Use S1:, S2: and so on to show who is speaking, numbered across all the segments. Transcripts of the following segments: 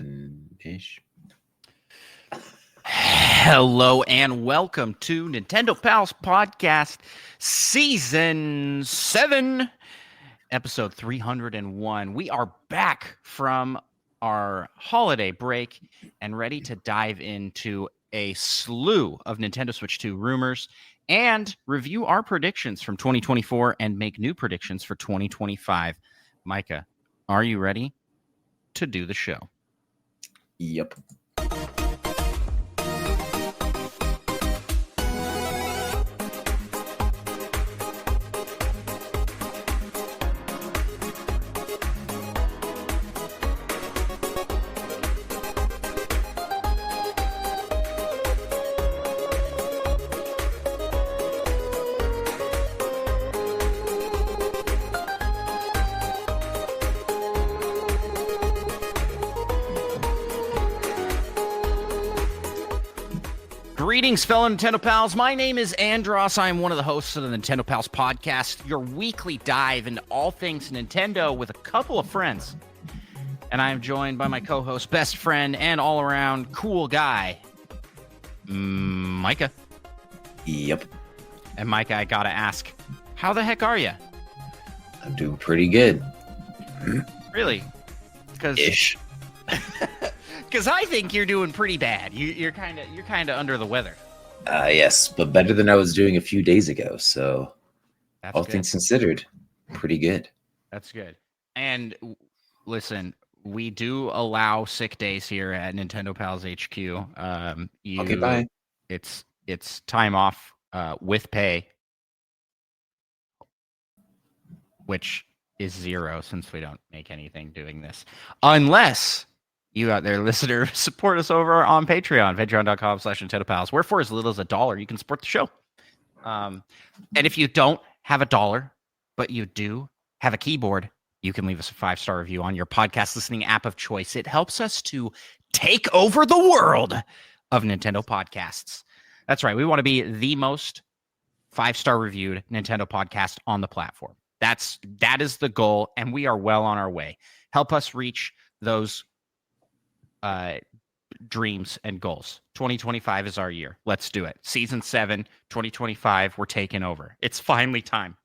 S1: 7-ish.
S2: Hello and welcome to Nintendo Pals Podcast Season 7, Episode 301. We are back from our holiday break and ready to dive into a slew of Nintendo Switch 2 rumors and review our predictions from 2024 and make new predictions for 2025. Micah, are you ready to do the show?
S1: Yep.
S2: Greetings, fellow Nintendo Pals. My name is Andros. I'm one of the hosts of the Nintendo Pals Podcast, your weekly dive into all things Nintendo with a couple of friends. And I'm joined by my co-host, best friend, and all-around cool guy, Micah.
S1: Yep.
S2: And Micah, I gotta ask, how the heck are you?
S1: I'm doing pretty good.
S2: Really?
S1: Ish.
S2: Because I think you're doing pretty bad. You're kind of under the weather.
S1: Yes, but better than I was doing a few days ago. So,
S2: That's
S1: all
S2: good.
S1: things considered, pretty good.
S2: That's good. And listen, we do allow sick days here at Nintendo Pals HQ.
S1: Okay, bye.
S2: It's time off with pay, which is 0 since we don't make anything doing this, unless you out there, listener, support us over on Patreon, patreon.com/NintendoPals, where for as little as $1, you can support the show. And if you don't have $1, but you do have a keyboard, you can leave us a 5-star review on your podcast listening app of choice. It helps us to take over the world of Nintendo podcasts. That's right. We want to be the most 5-star reviewed Nintendo podcast on the platform. That is the goal, and we are well on our way. Help us reach those dreams and goals. 2025 is our year. Let's do it. Season 7, 2025, we're taking over. It's finally time.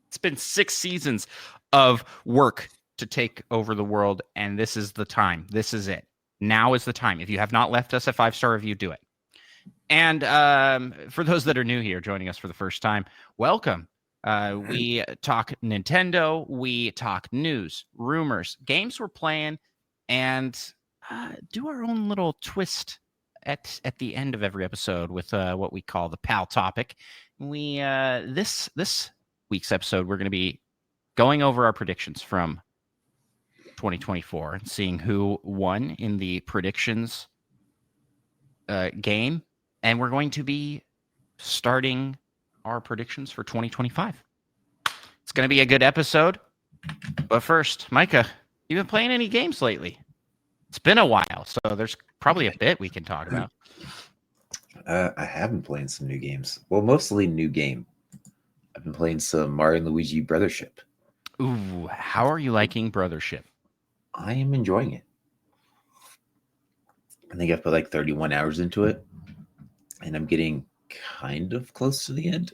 S2: It's been 6 seasons of work to take over the world, and this is the time. This is it. Now is the time. If you have not left us a 5-star review, do it. And for those that are new here, joining us for the first time, welcome. We talk Nintendo, we talk news, rumors, games we're playing, and do our own little twist at the end of every episode with what we call the PAL topic. We this week's episode, we're going to be going over our predictions from 2024 and seeing who won in the predictions game, and we're going to be starting our predictions for 2025. It's going to be a good episode, but first, Micah, you been playing any games lately? It's been a while, so there's probably a bit we can talk about.
S1: I have been playing some new games. Well, mostly new game. I've been playing some Mario and Luigi Brothership.
S2: Ooh, how are you liking Brothership?
S1: I am enjoying it. I think I've put like 31 hours into it, and I'm getting kind of close to the end.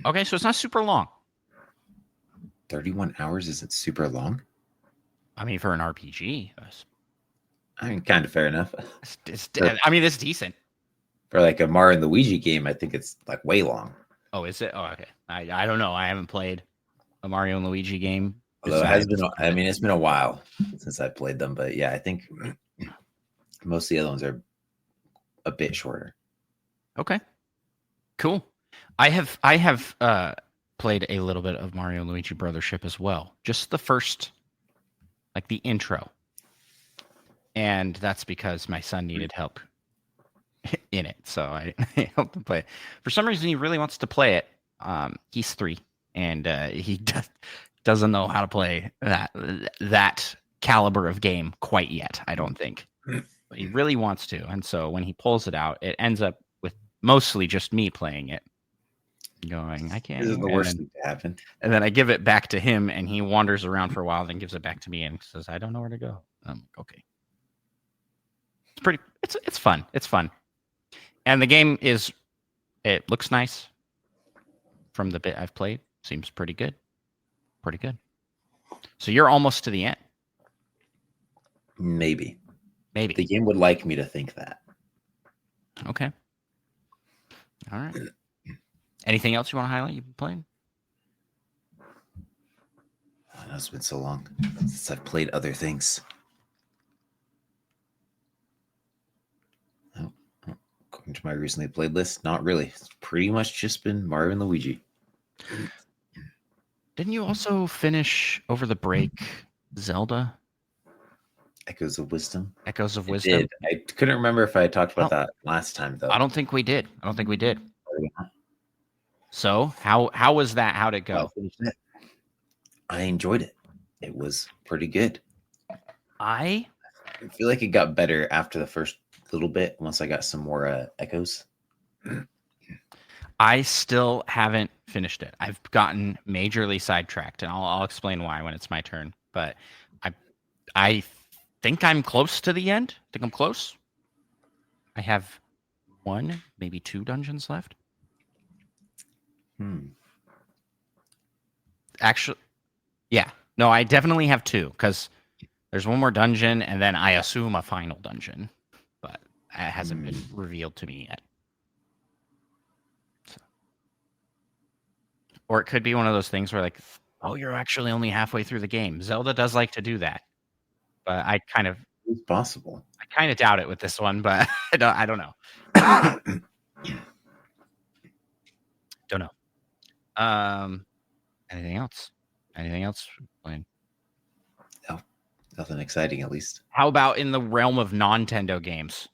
S2: Okay, so it's not super long.
S1: 31 hours isn't super long.
S2: I mean, for an RPG,
S1: I mean, kind of fair enough.
S2: it's decent.
S1: For like a Mario and Luigi game, I think it's like way long.
S2: Oh, is it? Oh, okay. I don't know. I haven't played a Mario and Luigi game.
S1: Although it has been, I mean, it's been a while since I played them, but yeah, I think most of the other ones are a bit shorter.
S2: Okay, cool. I have played a little bit of Mario and Luigi Brothership as well. Just the first, like the intro. And that's because my son needed help in it. So I helped him play it. For some reason, he really wants to play it. He's 3, and he doesn't know how to play that caliber of game quite yet, I don't think. But he really wants to. And so when he pulls it out, it ends up with mostly just me playing it. Going, I can't.
S1: This is the worst thing to happen.
S2: And then I give it back to him, and he wanders around for a while, then gives it back to me and says, I don't know where to go. I'm like, okay. It's fun. It's fun. And the game it looks nice from the bit I've played. Seems pretty good. Pretty good. So you're almost to the end.
S1: Maybe.
S2: Maybe.
S1: The game would like me to think that.
S2: Okay. All right. Anything else you want to highlight you've been playing?
S1: I know it's been so long since I've played other things. According to my recently played list, not really. It's pretty much just been Mario and Luigi.
S2: Didn't you also finish over the break Zelda?
S1: Echoes of Wisdom.
S2: Echoes of
S1: I
S2: Wisdom?
S1: did. I couldn't remember if I talked about that last time, though.
S2: I don't think we did. So how was that? How'd it go?
S1: I enjoyed it. It was pretty good.
S2: I
S1: feel like it got better after the first little bit once I got some more echoes.
S2: I still haven't finished it. I've gotten majorly sidetracked, and I'll explain why when it's my turn. But I think I'm close to the end. I think I'm close. I have 1, maybe 2 dungeons left. Actually, yeah. No, I definitely have 2 because there's 1 more dungeon, and then I assume a final dungeon, but it hasn't been revealed to me yet. So. Or it could be one of those things where, like, oh, you're actually only halfway through the game. Zelda does like to do that, but
S1: it's possible.
S2: I kind of doubt it with this one, but I don't know. Don't know. Anything else? Anything else playing?
S1: No, nothing exciting, at least.
S2: How about in the realm of non-Nintendo games?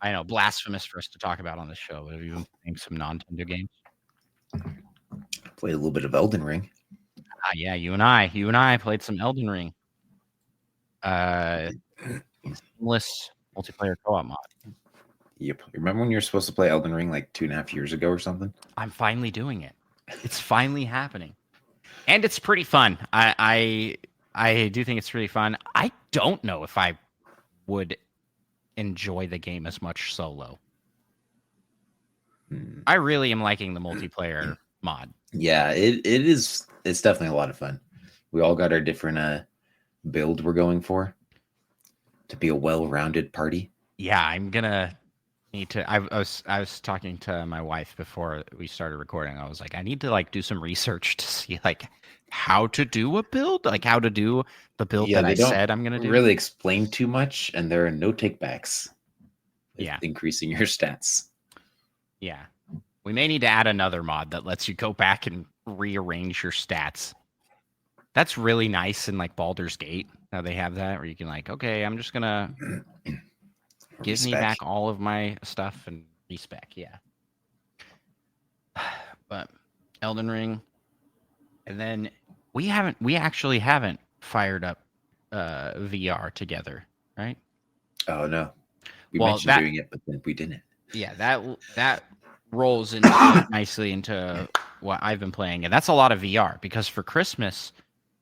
S2: I know, blasphemous for us to talk about on this show. Have you been playing some non-Nintendo games?
S1: I played a little bit of Elden Ring.
S2: Yeah, you and I played some Elden Ring. Seamless multiplayer co-op mod.
S1: Yep. Remember when you were supposed to play Elden Ring like 2.5 years ago or something?
S2: I'm finally doing it. It's finally happening. And it's pretty fun. I do think it's really fun. I don't know if I would enjoy the game as much solo. I really am liking the multiplayer mod.
S1: Yeah, it is. It's definitely a lot of fun. We all got our different build we're going for to be a well-rounded party.
S2: Yeah, I'm gonna need to. I was talking to my wife before we started recording. I was like, I need to like do some research to see like how to do a build, like how to do the build that I said I'm gonna do.
S1: Really explain too much, and there are no takebacks.
S2: Yeah,
S1: increasing your stats.
S2: Yeah, we may need to add another mod that lets you go back and rearrange your stats. That's really nice in like Baldur's Gate. How they have that where you can like, okay, I'm just gonna give me back all of my stuff and respec. Yeah. But Elden Ring, and then we actually haven't fired up VR together, right?
S1: Oh no, we mentioned doing it, but then we didn't.
S2: Yeah, that rolls into nicely into what I've been playing, and that's a lot of VR because for Christmas,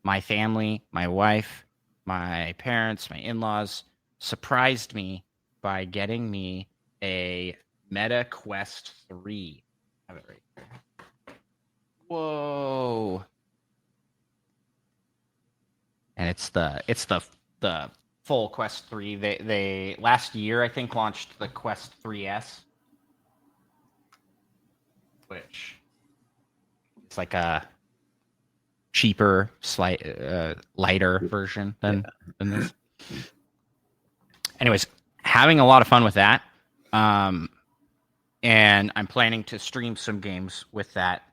S2: my family, my wife, my parents, my in-laws surprised me by getting me a Meta Quest 3. I have it right here. Whoa. And it's the full Quest 3. They last year I think launched the Quest 3S, which it's like a cheaper, lighter version than this. Anyways, having a lot of fun with that. And I'm planning to stream some games with that.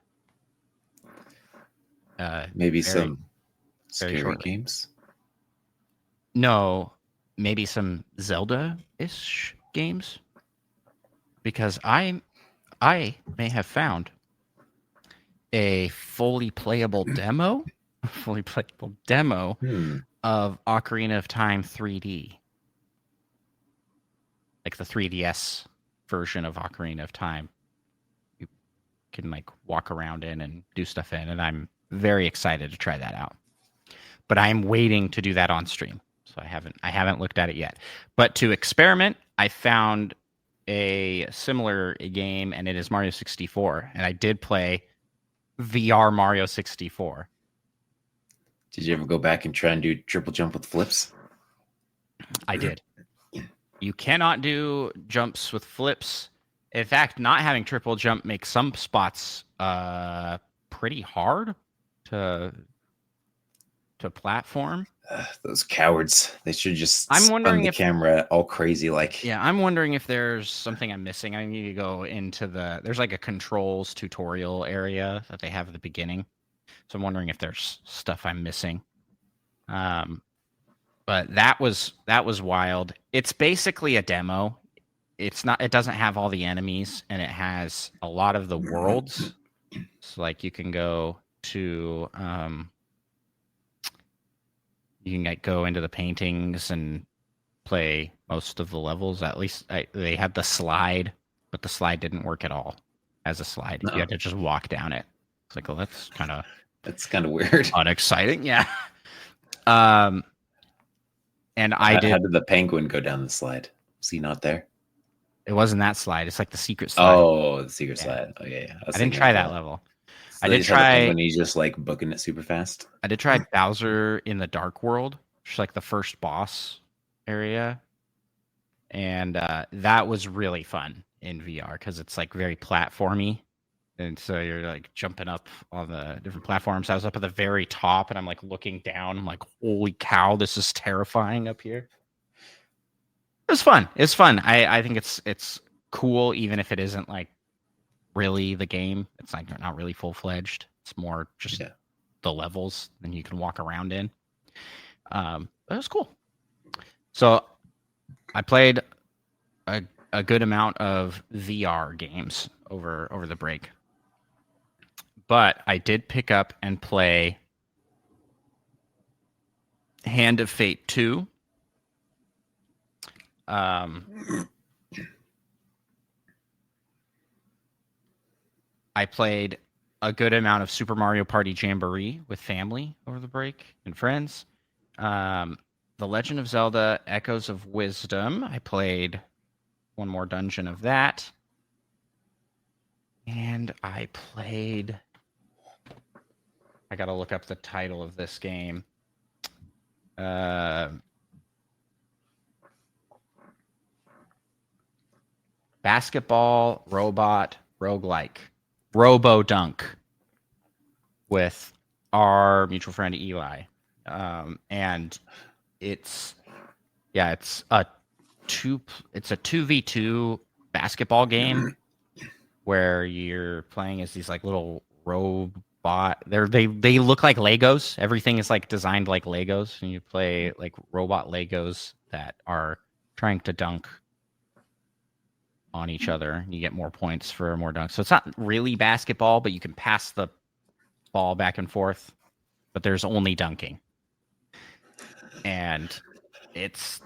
S1: Maybe some scary games?
S2: No, maybe some Zelda-ish games. Because I may have found a fully playable demo of Ocarina of Time 3D. Like the 3DS version of Ocarina of Time. You can like walk around in and do stuff in, and I'm very excited to try that out. But I am waiting to do that on stream. So I haven't looked at it yet. But to experiment, I found a similar game, and it is Mario 64. And I did play VR Mario 64.
S1: Did you ever go back and try and do triple jump with flips?
S2: I did. You cannot do jumps with flips. In fact, not having triple jump makes some spots pretty hard to platform.
S1: Those cowards. They should just
S2: I'm
S1: spun
S2: wondering
S1: the
S2: if
S1: camera all crazy like.
S2: Yeah, I'm wondering if there's something I'm missing. I need to go into there's like a controls tutorial area that they have at the beginning. So I'm wondering if there's stuff I'm missing. But that was wild. It's basically a demo. It doesn't have all the enemies, and it has a lot of the worlds. So like you can go to you can like go into the paintings and play most of the levels. At least they had the slide, but the slide didn't work at all as a slide.
S1: No.
S2: You had to just walk down it. It's like, well, that's
S1: kind of weird.
S2: Unexciting. Yeah. And
S1: How did the penguin go down the slide? Was he not there?
S2: It wasn't that slide. It's like the secret slide.
S1: Oh, the secret slide. Oh yeah.
S2: I didn't try that level.
S1: So I did try. When he's just like booking it super fast.
S2: I did try Bowser in the Dark World, which is like the first boss area, and that was really fun in VR because it's like very platformy, and so you're like jumping up on the different platforms. I was up at the very top, and I'm like looking down. I'm like, holy cow, this is terrifying up here. It was fun. It's fun. I think it's cool, even if it isn't like really the game. It's like not really full-fledged. It's more just the levels and you can walk around in. It was cool. So I played a good amount of VR games over the break. But I did pick up and play Hand of Fate 2. I played a good amount of Super Mario Party Jamboree with family over the break and friends. The Legend of Zelda Echoes of Wisdom. I played one more dungeon of that. And I played... I got to look up the title of this game. Basketball Robot Roguelike. Robo Dunk with our mutual friend Eli. And it's a 2v2 basketball game where you're playing as these like little robot. They look like Legos. Everything is like designed like Legos, and you play like robot Legos that are trying to dunk on each other. You get more points for more dunks. So it's not really basketball, but you can pass the ball back and forth, but there's only dunking. And it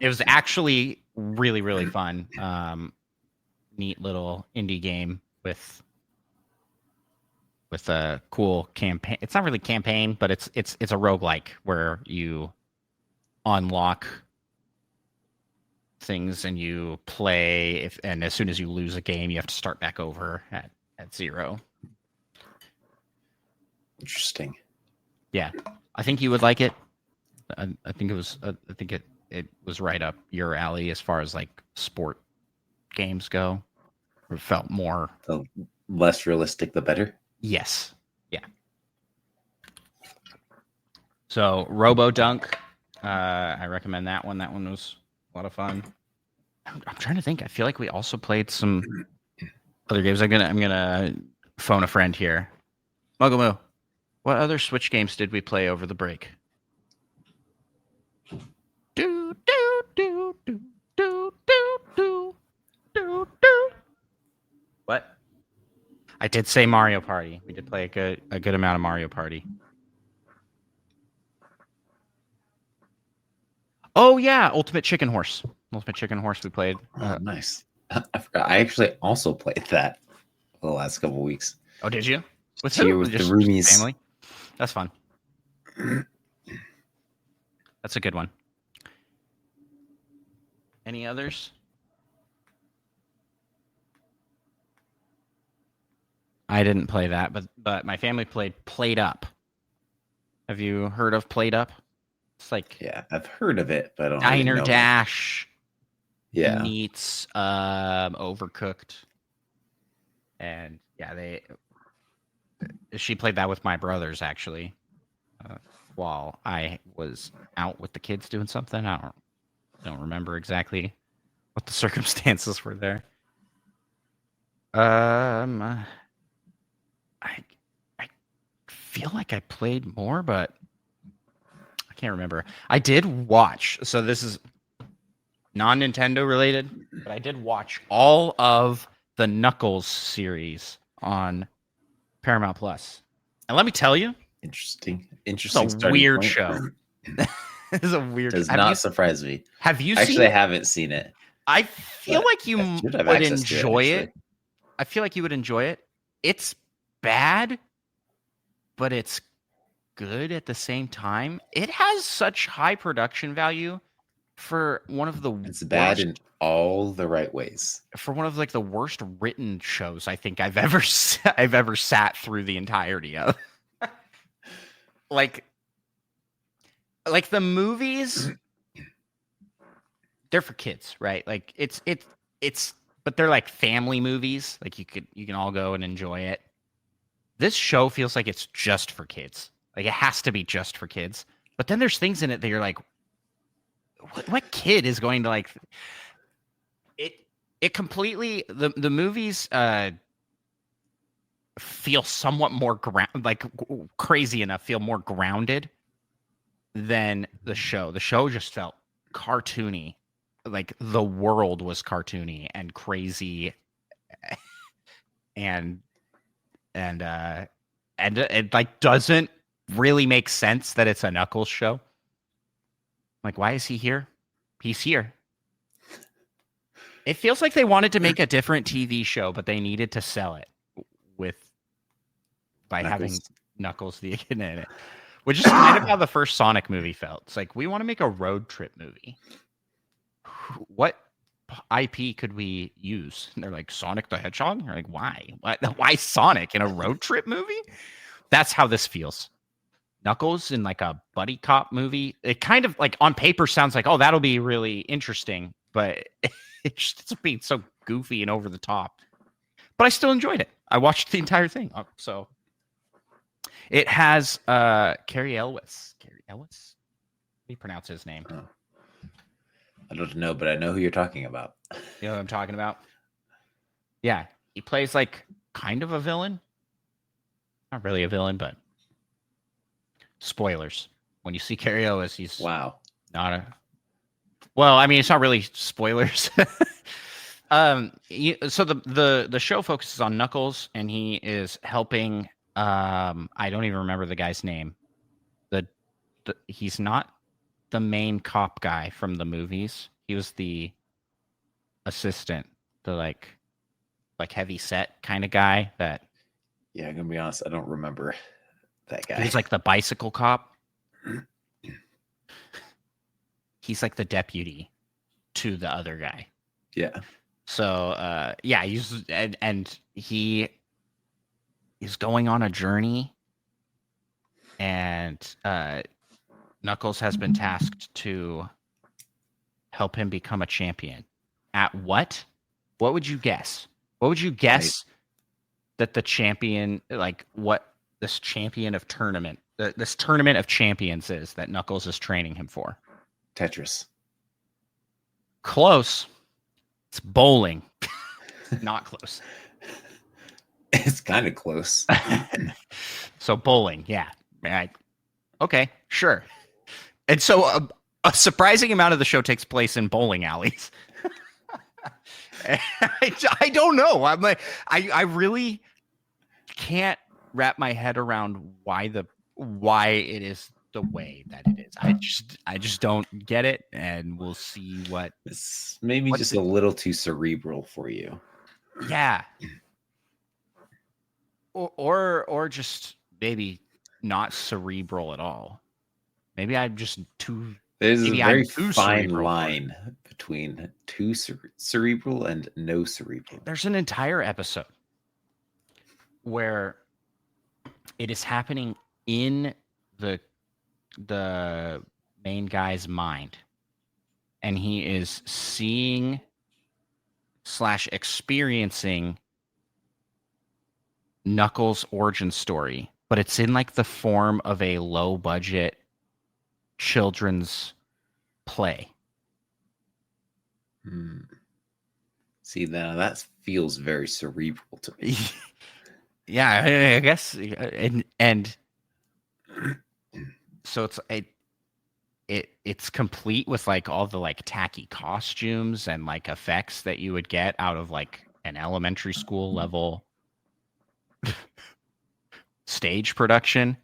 S2: was actually really, really fun. Neat little indie game with a cool campaign. It's not really campaign, but it's a roguelike where you unlock things and you play and as soon as you lose a game you have to start back over at zero.
S1: Interesting.
S2: Yeah, I think you would like it. I think it was right up your alley as far as like sport games go. It felt more
S1: the less realistic the better.
S2: Yes. Yeah. So Robo Dunk, I recommend that one. That one was a lot of fun. I'm trying to think. I feel like we also played some other games. I'm gonna phone a friend here. Mugamoo, what other Switch games did we play over the break? Do do do do do do do do do. What? I did say Mario Party. We did play a good amount of Mario Party. Oh yeah, Ultimate Chicken Horse. Ultimate Chicken Horse we played.
S1: Oh, nice. I forgot. I actually also played that for the last couple of weeks.
S2: Oh, did you?
S1: With who? With the roomies.
S2: Family? That's fun. That's a good one. Any others? I didn't play that, but my family played Played Up. Have you heard of Played Up? It's like
S1: Yeah, I've heard of it, but I don't really
S2: Diner
S1: know much.
S2: Dash
S1: Yeah,
S2: meets Overcooked, and yeah, she played that with my brothers actually, while I was out with the kids doing something. I don't remember exactly what the circumstances were there. I I feel like I played more, but I can't remember. I did watch. So this is non-Nintendo related, but I did watch all of the Knuckles series on Paramount Plus. And let me tell you,
S1: interesting
S2: it's a
S1: starting
S2: weird
S1: point.
S2: show. It's a weird.
S1: Does not surprise me.
S2: Have you seen
S1: Actually, I
S2: it?
S1: haven't seen it.
S2: I feel
S1: But
S2: like you
S1: I should have
S2: would
S1: access to it,
S2: enjoy it.
S1: actually.
S2: I feel like you would enjoy it. It's bad, but it's good at the same time. It has such high production value for one of the
S1: It's bad
S2: worst,
S1: in all the right ways.
S2: for one of like the worst written shows I think I've ever I've ever sat through the entirety of. like the movies, they're for kids, right? Like it's but they're like family movies. Like you can all go and enjoy it. This show feels like it's just for kids. Like it has to be just for kids. But then there's things in it that you're like, what kid is going to like it? It completely the movies feel somewhat more crazy enough, feel more grounded than the show. The show just felt cartoony. Like the world was cartoony and crazy, and it like doesn't really make sense that it's a Knuckles show. Like, why is he here? He's here. It feels like they wanted to make a different TV show, but they needed to sell it by having Knuckles the in it, which is kind of how the first Sonic movie felt. It's like, we want to make a road trip movie. What IP could we use? And they're like, Sonic the Hedgehog. You're like, why? Why Sonic in a road trip movie? That's how this feels. Knuckles in like a buddy cop movie. It kind of like on paper sounds like, oh, that'll be really interesting, but it's being so goofy and over the top. But I still enjoyed it. I watched the entire thing. So it has Cary Elwes. Cary Elwes? How do you pronounce his name?
S1: Oh. I don't know, but I know who you're talking about.
S2: You know what I'm talking about? Yeah. He plays like kind of a villain. Not really a villain, but spoilers. When you see Cary Elwes, he's not a. Well, I mean, it's not really spoilers. So the show focuses on Knuckles, and he is helping. I don't even remember the guy's name. He's not the main cop guy from the movies. He was the assistant, the like heavy set kind of guy that.
S1: Yeah, I'm gonna be honest, I don't remember that guy.
S2: He's like the bicycle cop. He's like the deputy to the other guy.
S1: Yeah.
S2: So yeah, he's and he is going on a journey, and Knuckles has been tasked to help him become a champion. At what? What would you guess? What would you guess that the champion, like what this champion of tournament, this tournament of champions is that Knuckles is training him for?
S1: Tetris.
S2: Close. It's bowling. Not close.
S1: It's kind of close.
S2: So bowling, yeah. Right. Okay, sure. And so a surprising amount of the show takes place in bowling alleys. I don't know. I'm like, I really can't wrap my head around why it is the way that it is. I just don't get it, and we'll see what.
S1: It's maybe just a little too cerebral for you.
S2: Yeah. Or just maybe not cerebral at all. Maybe I'm just too.
S1: There's a very fine line between too cerebral and no cerebral.
S2: There's an entire episode where it is happening in the main guy's mind, and he is seeing / experiencing Knuckles' origin story, but it's in like the form of a low budget children's play.
S1: See, now that feels very cerebral to me.
S2: Yeah, I guess, and so it's complete with like all the like tacky costumes and like effects that you would get out of like an elementary school level stage production.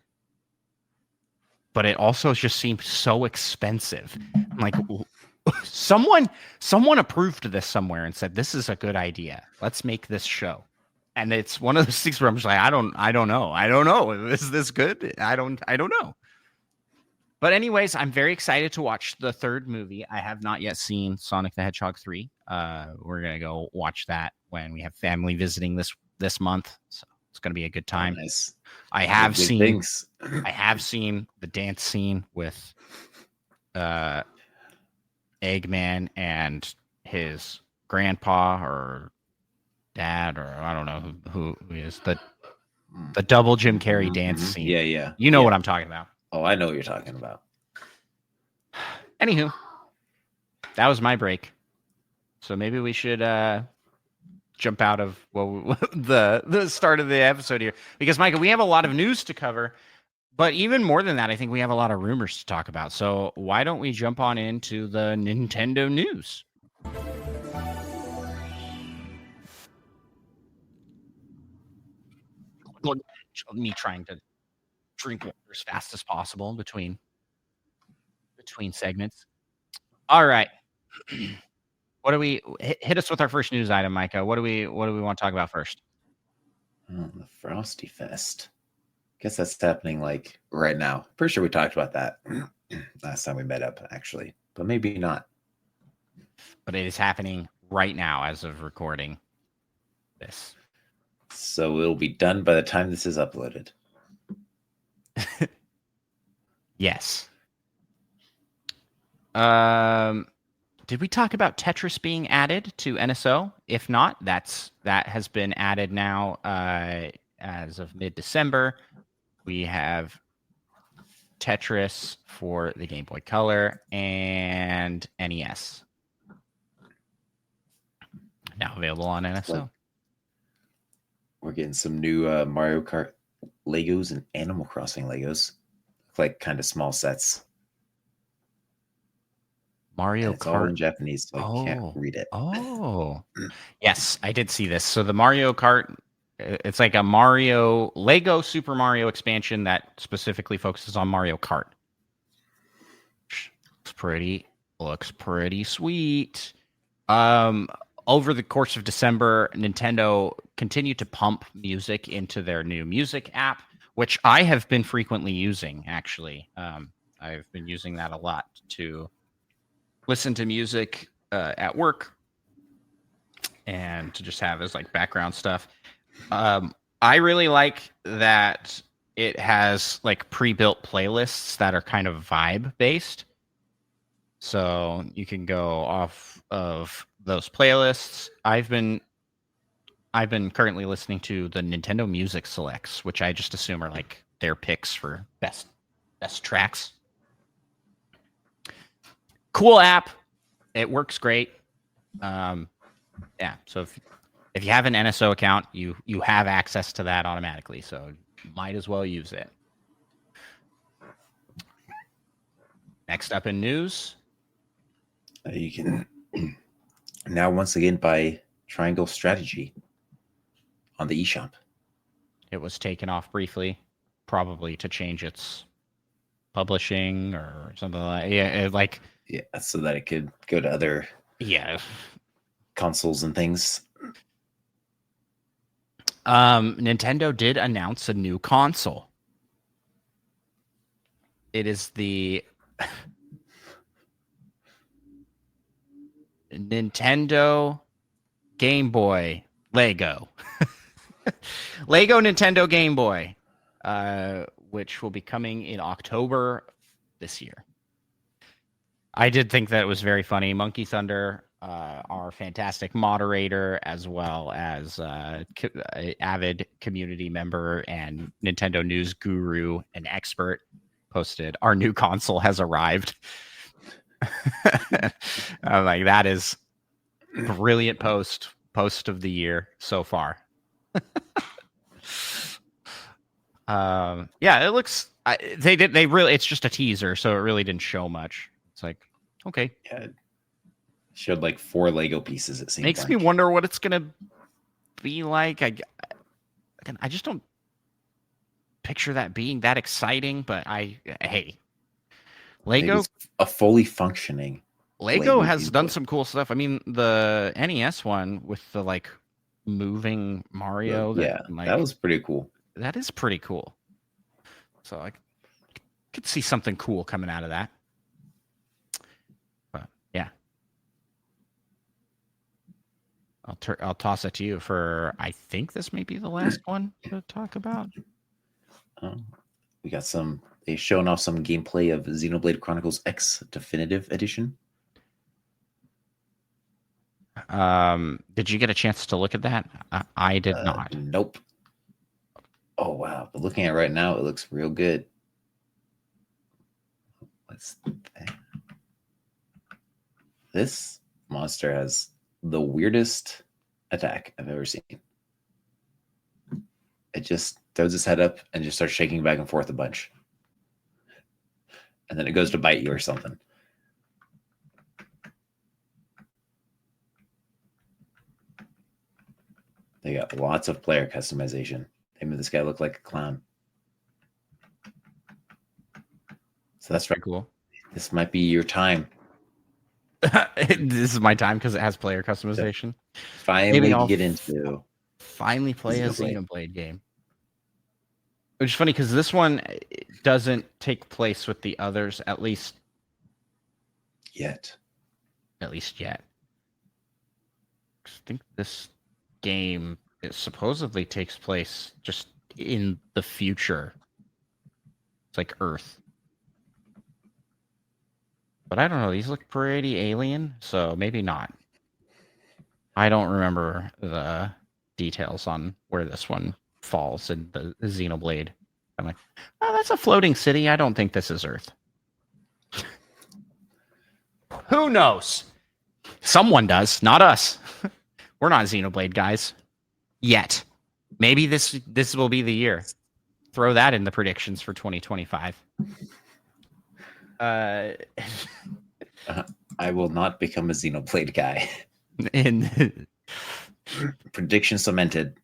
S2: But it also just seems so expensive. I'm like, someone approved this somewhere and said, this is a good idea. Let's make this show. And it's one of those things where I'm just like, I don't know. Is this good? I don't know. But anyways, I'm very excited to watch the third movie. I have not yet seen Sonic the Hedgehog 3. We're going to go watch that when we have family visiting this month. So it's going to be a good time.
S1: Oh, nice.
S2: I have seen the dance scene with Eggman and his grandpa or dad, or I don't know who is the double Jim Carrey dance scene.
S1: Yeah.
S2: You know what I'm talking about.
S1: Oh, I know what you're talking about.
S2: Anywho, that was my break. So maybe we should jump out of the start of the episode here, because Michael, we have a lot of news to cover, but even more than that, I think we have a lot of rumors to talk about. So why don't we jump on into the Nintendo news? Me trying to drink water as fast as possible between segments. All right. What do we hit us with our first news item, Micah? What do we want to talk about first?
S1: The Frosty Fest. Guess that's happening like right now. Pretty sure we talked about that last time we met up, actually, but maybe not.
S2: But it is happening right now as of recording this.
S1: So it'll be done by the time this is uploaded.
S2: Yes. Did we talk about Tetris being added to NSO? If not, that has been added now as of mid-December. We have Tetris for the Game Boy Color and NES. Now available on NSO.
S1: We're getting some new Mario Kart Legos and Animal Crossing Legos. Look like kind of small sets.
S2: Mario
S1: Kart. It's
S2: Kart.
S1: all in Japanese, so I can't read it.
S2: Oh, yes, I did see this. So the Mario Kart, it's like a Lego Super Mario expansion that specifically focuses on Mario Kart. Looks pretty sweet. Over the course of December, Nintendo continued to pump music into their new music app, which I have been frequently using, actually. I've been using that a lot to listen to music at work and to just have as like background stuff. I really like that it has like pre-built playlists that are kind of vibe based. So you can go off of those playlists. I've been currently listening to the Nintendo Music Selects, which I just assume are like their picks for best tracks. Cool app. It works great. Yeah. So if you have an NSO account, you have access to that automatically. So you might as well use it. Next up in news.
S1: You can now once again buy Triangle Strategy on the eShop.
S2: It was taken off briefly, probably to change its publishing or something like that.
S1: Yeah, so that it could go to other consoles and things.
S2: Nintendo did announce a new console. It is the Nintendo Game Boy Lego. Lego Nintendo Game Boy, which will be coming in October this year. I did think that it was very funny. Monkey Thunder, our fantastic moderator, as well as avid community member and Nintendo news guru and expert, posted, "Our new console has arrived." I'm like, that is brilliant post of the year so far. Yeah, it looks. They really. It's just a teaser, so it really didn't show much. It's like, okay,
S1: Yeah, it showed like 4 Lego pieces. It seemed
S2: makes
S1: like.
S2: me wonder what it's gonna be like. I just don't picture that being that exciting. But hey,
S1: Maybe
S2: Lego
S1: it's a fully functioning
S2: Lego
S1: Lego
S2: has
S1: Game
S2: done
S1: Boy.
S2: some cool stuff. I mean, the NES one with the like moving Mario that
S1: Yeah, that
S2: like
S1: was pretty cool.
S2: that is pretty cool. So I could see something cool coming out of that. But yeah, I'll toss it to you for. I think this may be the last one to talk about.
S1: We got some. They showing off some gameplay of Xenoblade Chronicles X Definitive Edition.
S2: Did you get a chance to look at that? I did not.
S1: Nope. Oh wow! But looking at it right now, it looks real good. What's that? This monster has the weirdest attack I've ever seen. It just throws its head up and just starts shaking back and forth a bunch. And then it goes to bite you or something. They got lots of player customization. They made this guy look like a clown. So that's right.
S2: Cool.
S1: This might be your time.
S2: This is my time because it has player customization.
S1: Finally get into
S2: finally play a
S1: Xenoblade.
S2: Xenoblade game. Which is funny because this one doesn't take place with the others, at least
S1: Yet.
S2: I think this game supposedly takes place just in the future. It's like Earth. But I don't know. These look pretty alien, so maybe not. I don't remember the details on where this one falls in the Xenoblade. I'm like, oh, that's a floating city. I don't think this is Earth. Who knows? Someone does, not us. We're not Xenoblade guys yet. Maybe this will be the year. Throw that in the predictions for 2025.
S1: I will not become a Xenoblade guy.
S2: In
S1: Prediction cemented.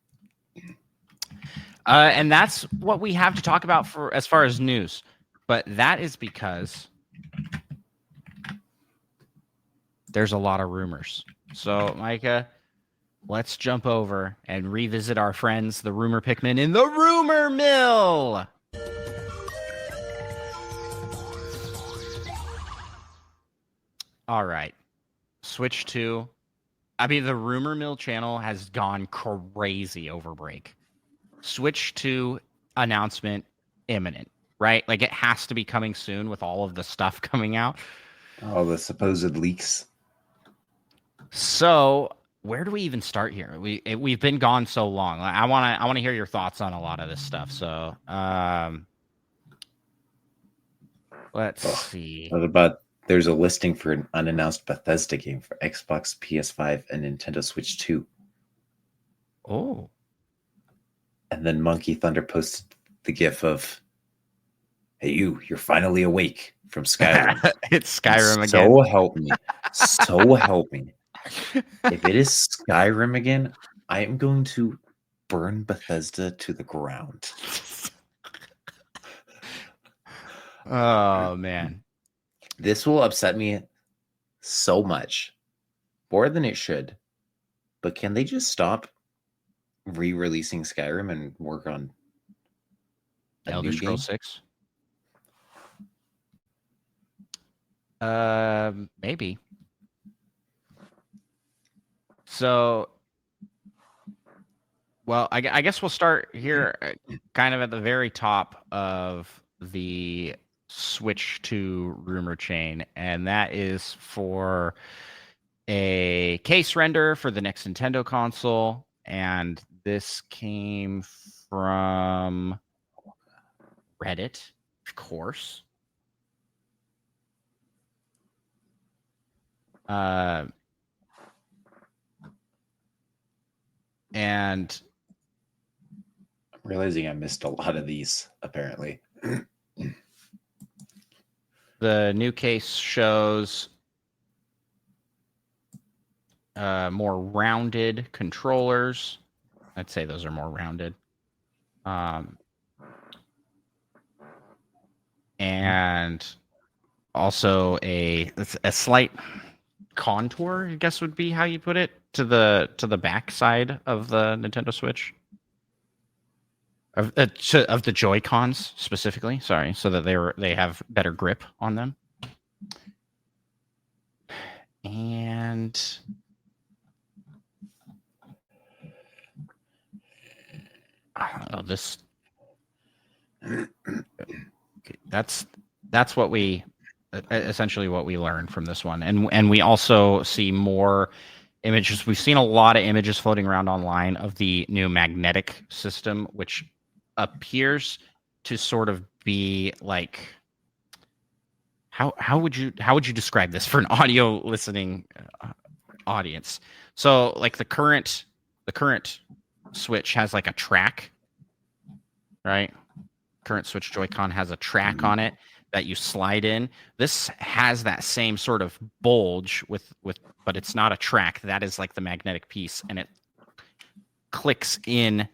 S2: And that's what we have to talk about for as far as news. But that is because there's a lot of rumors. So, Micah, let's jump over and revisit our friends, the rumor Pikmin, in the rumor mill. All right. Switch to. I mean, the rumor mill channel has gone crazy over break. Switch to announcement imminent, right? Like it has to be coming soon with all of the stuff coming out.
S1: All the supposed leaks.
S2: So where do we even start here? We've been gone so long. I want to hear your thoughts on a lot of this stuff. So let's see.
S1: What about there's a listing for an unannounced Bethesda game for Xbox, PS5, and Nintendo Switch 2.
S2: Oh.
S1: And then Monkey Thunder posted the gif of, hey, you're finally awake from Skyrim.
S2: It's Skyrim again.
S1: So help me. So help me. If it is Skyrim again, I am going to burn Bethesda to the ground.
S2: Oh, man.
S1: This will upset me so much. More than it should. But can they just stop re-releasing Skyrim and work on
S2: Elder Scrolls 6? Maybe. So Well, I guess we'll start here, kind of at the very top of the switch to rumor chain, and that is for a case render for the next Nintendo console, and this came from Reddit, of course. And
S1: I'm realizing I missed a lot of these, apparently.
S2: the new case shows more rounded controllers. I'd say those are more rounded. And also a slight contour, I guess would be how you put it, to the back side of the Nintendo Switch. Of the Joy-Cons specifically, sorry, so that they have better grip on them. And I don't know, this that's what we essentially what we learned from this one. And we also see more images. We've seen a lot of images floating around online of the new magnetic system, which appears to sort of be like, how would you describe this for an audio listening audience? So like the current Switch has like a track, right? Current Switch Joy-Con has a track on it that you slide in. This has that same sort of bulge with but it's not a track. That is like the magnetic piece, and it clicks in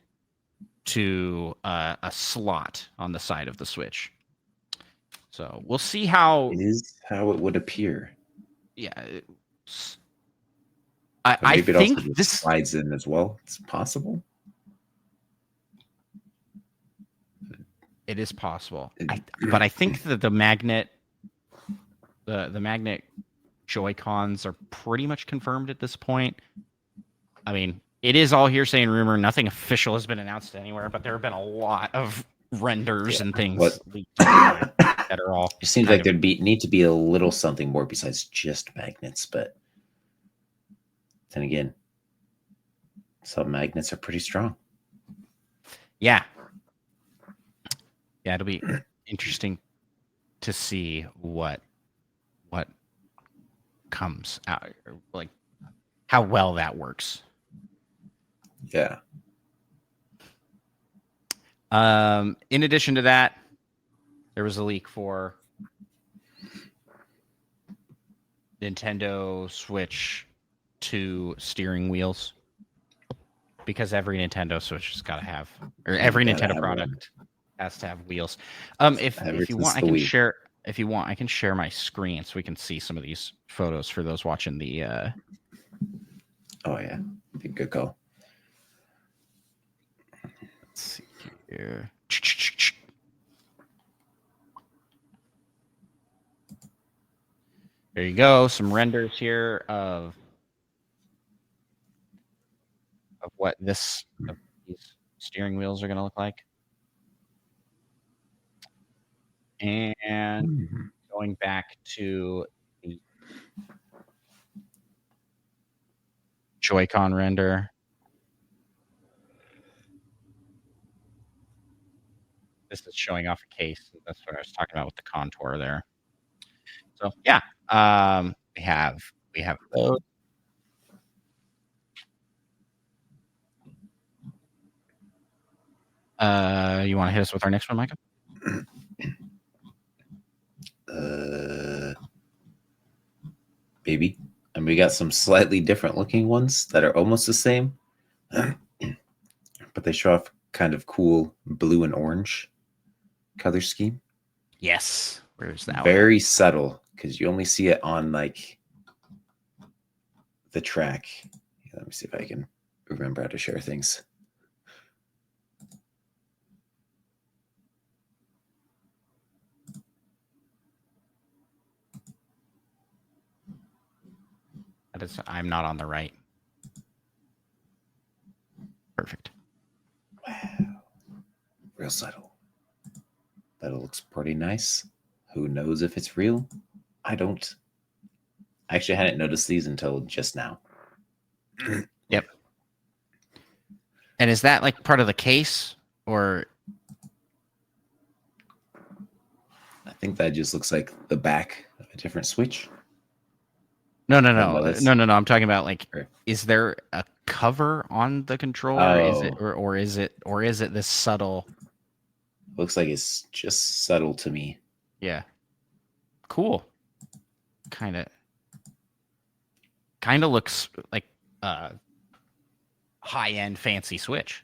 S2: to a slot on the side of the Switch. So we'll see how
S1: It is how it would appear.
S2: Yeah,
S1: I think
S2: also this
S1: slides in as well. It's possible.
S2: It is possible, but I think that the magnet Joy-Cons are pretty much confirmed at this point. I mean, it is all hearsay and rumor. Nothing official has been announced anywhere, but there have been a lot of renders and things that are all.
S1: It seems like there'd need to be a little something more besides just magnets, but then again, some magnets are pretty strong.
S2: Yeah, it'll be interesting to see what comes out, like how well that works.
S1: Yeah.
S2: In addition to that, there was a leak for Nintendo Switch 2 steering wheels, because every Nintendo Switch has got to have, or every Nintendo product has to have wheels. If you want, I can share. If you want, I can share my screen so we can see some of these photos for those watching the.
S1: Oh yeah, be a good call.
S2: Let's see here. There you go. Some renders here of what these steering wheels are going to look like. And going back to the Joy-Con render. This is showing off a case. That's what I was talking about with the contour there. So yeah, we have those. You want to hit us with our next one, Micah?
S1: Maybe. And we got some slightly different looking ones that are almost the same, but they show off kind of cool blue and orange color scheme.
S2: Yes. Where's that?
S1: Very subtle, because you only see it on like the track. Let me see if I can remember how to share things.
S2: I'm not on the right. Perfect.
S1: Real subtle. That looks pretty nice. Who knows if it's real? I don't. I actually hadn't noticed these until just now.
S2: Yep. And is that like part of the case, or
S1: I think that just looks like the back of a different Switch.
S2: no? I'm talking about like, is there a cover on the controller? Is it or is it this subtle?
S1: Looks like it's just subtle to me.
S2: Yeah. Cool. Kind of looks like high-end fancy Switch.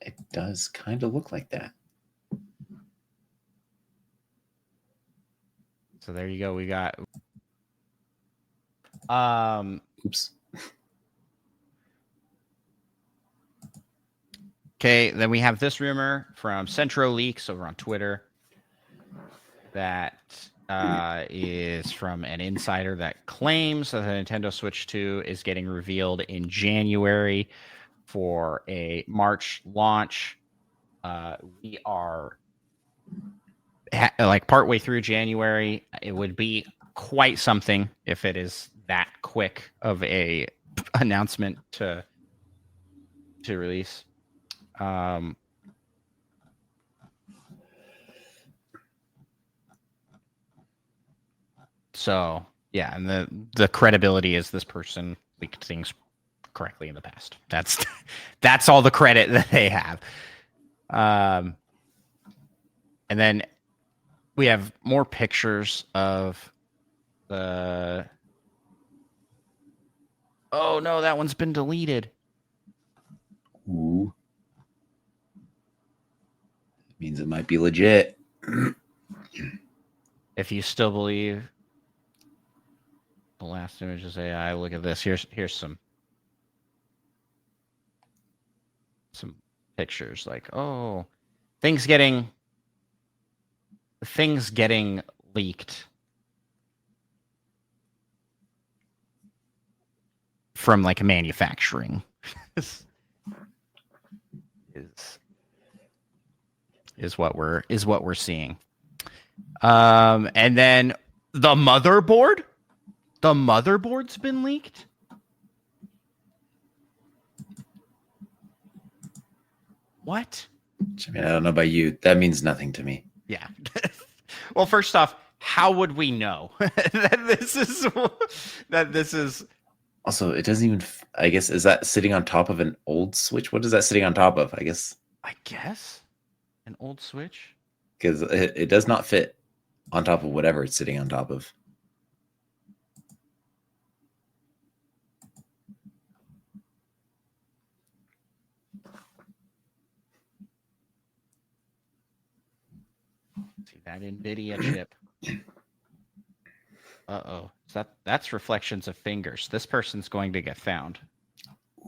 S1: It does kind of look like that.
S2: So there you go. We got
S1: Oops.
S2: okay, then we have this rumor from Centro Leaks over on Twitter that is from an insider that claims that the Nintendo Switch 2 is getting revealed in January for a March launch. We are like partway through January. It would be quite something if it is that quick of a announcement to release. So yeah, and the credibility is this person leaked things correctly in the past. That's all the credit that they have. And then we have more pictures of the. Oh no, that one's been deleted.
S1: Ooh. It means it might be legit.
S2: If you still believe the last image is AI, look at this. Here's some pictures. Like, oh, things getting leaked from like manufacturing is what we're seeing. And then the motherboard's been leaked. What?
S1: I mean, I don't know about you. That means nothing to me.
S2: Yeah. Well, first off, how would we know that this is
S1: Also, it doesn't even, I guess, is that sitting on top of an old Switch? What is that sitting on top of? I guess
S2: an old Switch?
S1: Because it does not fit on top of whatever it's sitting on top of.
S2: See that NVIDIA chip. Uh-oh. That's reflections of fingers. This person's going to get found.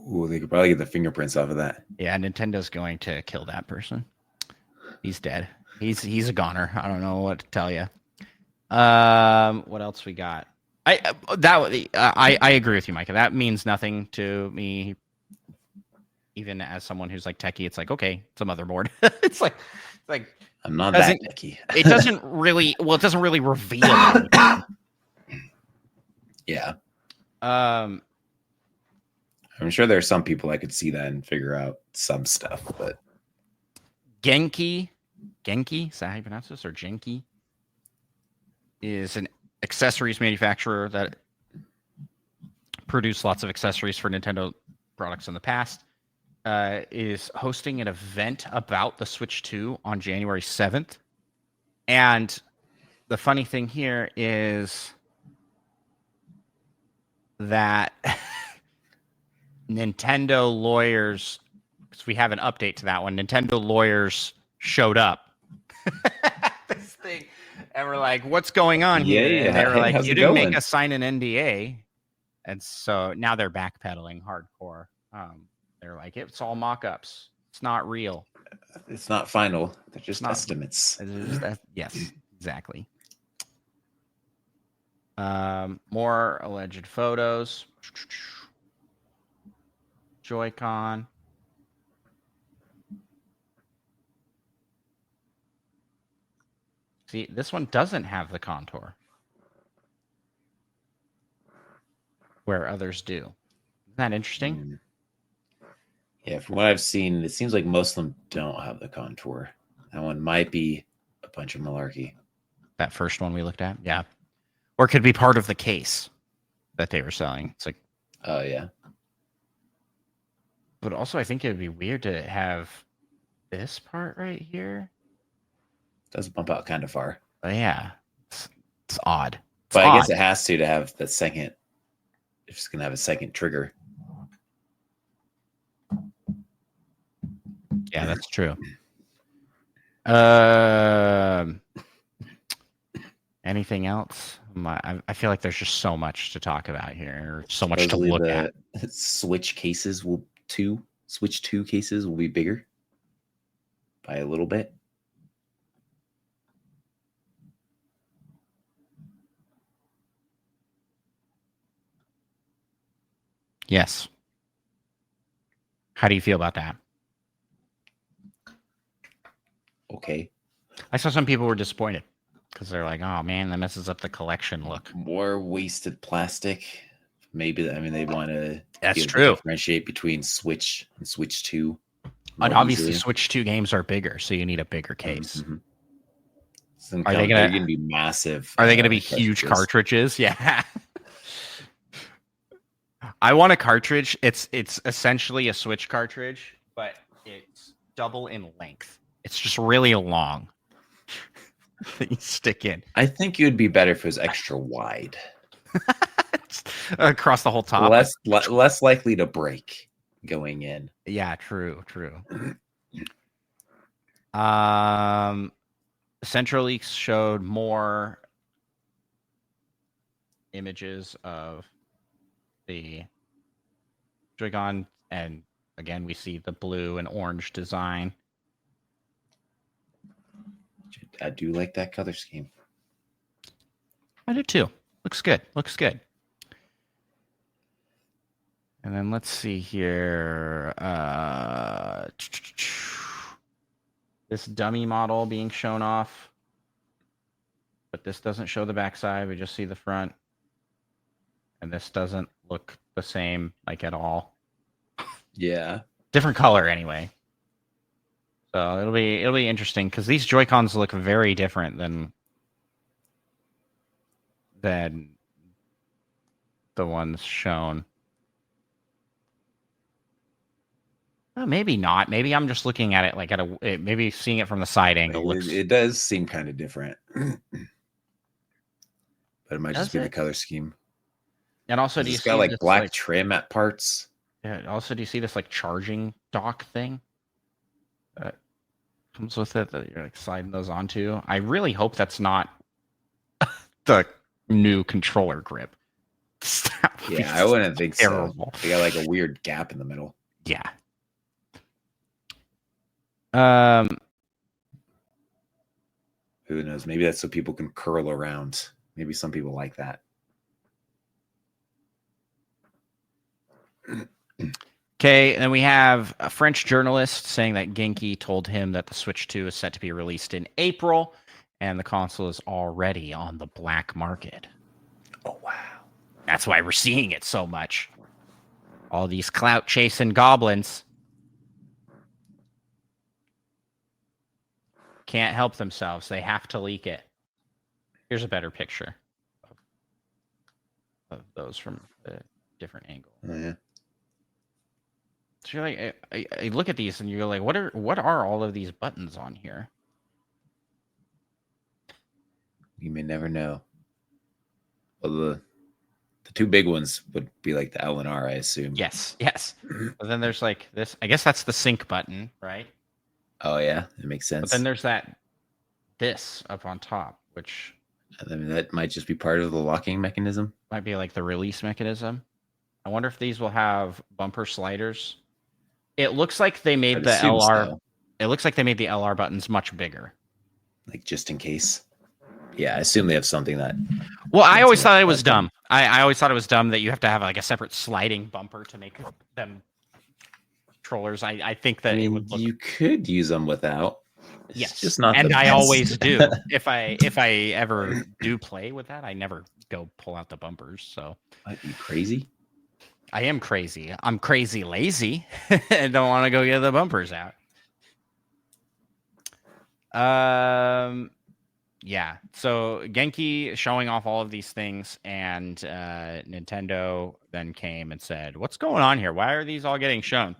S1: Ooh, they could probably get the fingerprints off of that.
S2: Yeah, Nintendo's going to kill that person. He's dead. He's a goner. I don't know what to tell you. What else we got? I agree with you, Micah. That means nothing to me. Even as someone who's like techie, it's like, okay, it's a motherboard. it's like
S1: I'm not that techie.
S2: It doesn't really reveal anything.
S1: Yeah. I'm sure there are some people I could see that and figure out some stuff, but
S2: Genki, is that how you pronounce this? Or Genki? Is an accessories manufacturer that produced lots of accessories for Nintendo products in the past. Is hosting an event about the Switch 2 on January 7th. And the funny thing here is that Nintendo lawyers, because we have an update to that one, Nintendo lawyers showed up. This thing. And we're like, what's going on here?
S1: Yeah.
S2: And they were like, you didn't make us sign an NDA. And so now they're backpedaling hardcore. They're like, it's all mock-ups. It's not real.
S1: It's not final. They're just estimates.
S2: Yes, exactly. More alleged photos. Joy-Con. See, this one doesn't have the contour, where others do. Isn't that interesting?
S1: Mm. Yeah, from what I've seen, it seems like most of them don't have the contour. That one might be a bunch of malarkey.
S2: That first one we looked at, yeah, or it could be part of the case that they were selling. It's like,
S1: Oh yeah,
S2: but also I think it would be weird to have this part right here.
S1: does bump out kind of far.
S2: But yeah, it's odd. It's
S1: But
S2: odd.
S1: I guess it has to have the second. If it's gonna have a second trigger.
S2: Yeah, that's true. Anything else? I feel like there's just so much to talk about here, so much to look at.
S1: Switch cases Switch 2 cases will be bigger by a little bit.
S2: Yes. How do you feel about that?
S1: Okay.
S2: I saw some people were disappointed because they're like, "Oh man, that messes up the collection look."
S1: More wasted plastic. Maybe they want to
S2: That's true.
S1: Differentiate between Switch and Switch 2.
S2: And obviously, Switch 2 games are bigger, so you need a bigger case.
S1: Mm-hmm. Are they going to be massive?
S2: Are they going to be huge cartridges? Yeah. I want a cartridge. It's essentially a Switch cartridge, but it's double in length. It's just really long that you stick in.
S1: I think it would be better if it was extra wide.
S2: Across the whole top.
S1: Less likely to break going in.
S2: Yeah, true. Central Leaks showed more images of the Joy-Con, and again we see the blue and orange design.
S1: I do like that color scheme.
S2: I do too. Looks good. And then let's see here. This dummy model being shown off, but this doesn't show the backside. We just see the front, and this doesn't look the same like at all.
S1: Yeah,
S2: different color anyway. So it'll be interesting because these Joy-Cons look very different than the ones shown. Maybe not. Maybe I'm just looking at it like maybe seeing it from the side angle.
S1: It does seem kind of different, but it might just be the color scheme.
S2: And also, do you see
S1: like black trim at parts?
S2: Yeah. Also, do you see this like charging dock thing that comes with it that you're like sliding those onto? I really hope that's not the new controller grip.
S1: Yeah, I wouldn't think terrible. So. They got like a weird gap in the middle.
S2: Yeah.
S1: Who knows? Maybe that's so people can curl around. Maybe some people like that.
S2: Okay, and then we have a French journalist saying that Genki told him that the Switch 2 is set to be released in April, and the console is already on the black market.
S1: Oh, wow.
S2: That's why we're seeing it so much. All these clout-chasing goblins can't help themselves. They have to leak it. Here's a better picture of those from a different angle.
S1: Oh, yeah.
S2: So you're like, I look at these and you're like, what are all of these buttons on here?
S1: You may never know. Well, the two big ones would be like the L and R, I assume.
S2: Yes. But then there's like this. I guess that's the sync button, right?
S1: Oh yeah, it makes sense.
S2: But then there's this up on top, which
S1: that might just be part of the locking mechanism.
S2: Might be like the release mechanism. I wonder if these will have bumper sliders. It looks like they made the LR. So. It looks like they made the LR buttons much bigger.
S1: Like just in case. Yeah, I assume they have something that.
S2: Well, I always thought it was dumb. I always thought it was dumb that you have to have like a separate sliding bumper to make them controllers. I think that it would look...
S1: You could use them without. It's
S2: Yes,
S1: just not the
S2: and I
S1: best.
S2: always do. If I ever do play with that, I never go pull out the bumpers. So
S1: What, you crazy?
S2: I am crazy. I'm crazy lazy and don't want to go get the bumpers out. Yeah. So Genki showing off all of these things, and Nintendo then came and said, "What's going on here? Why are these all getting shown?"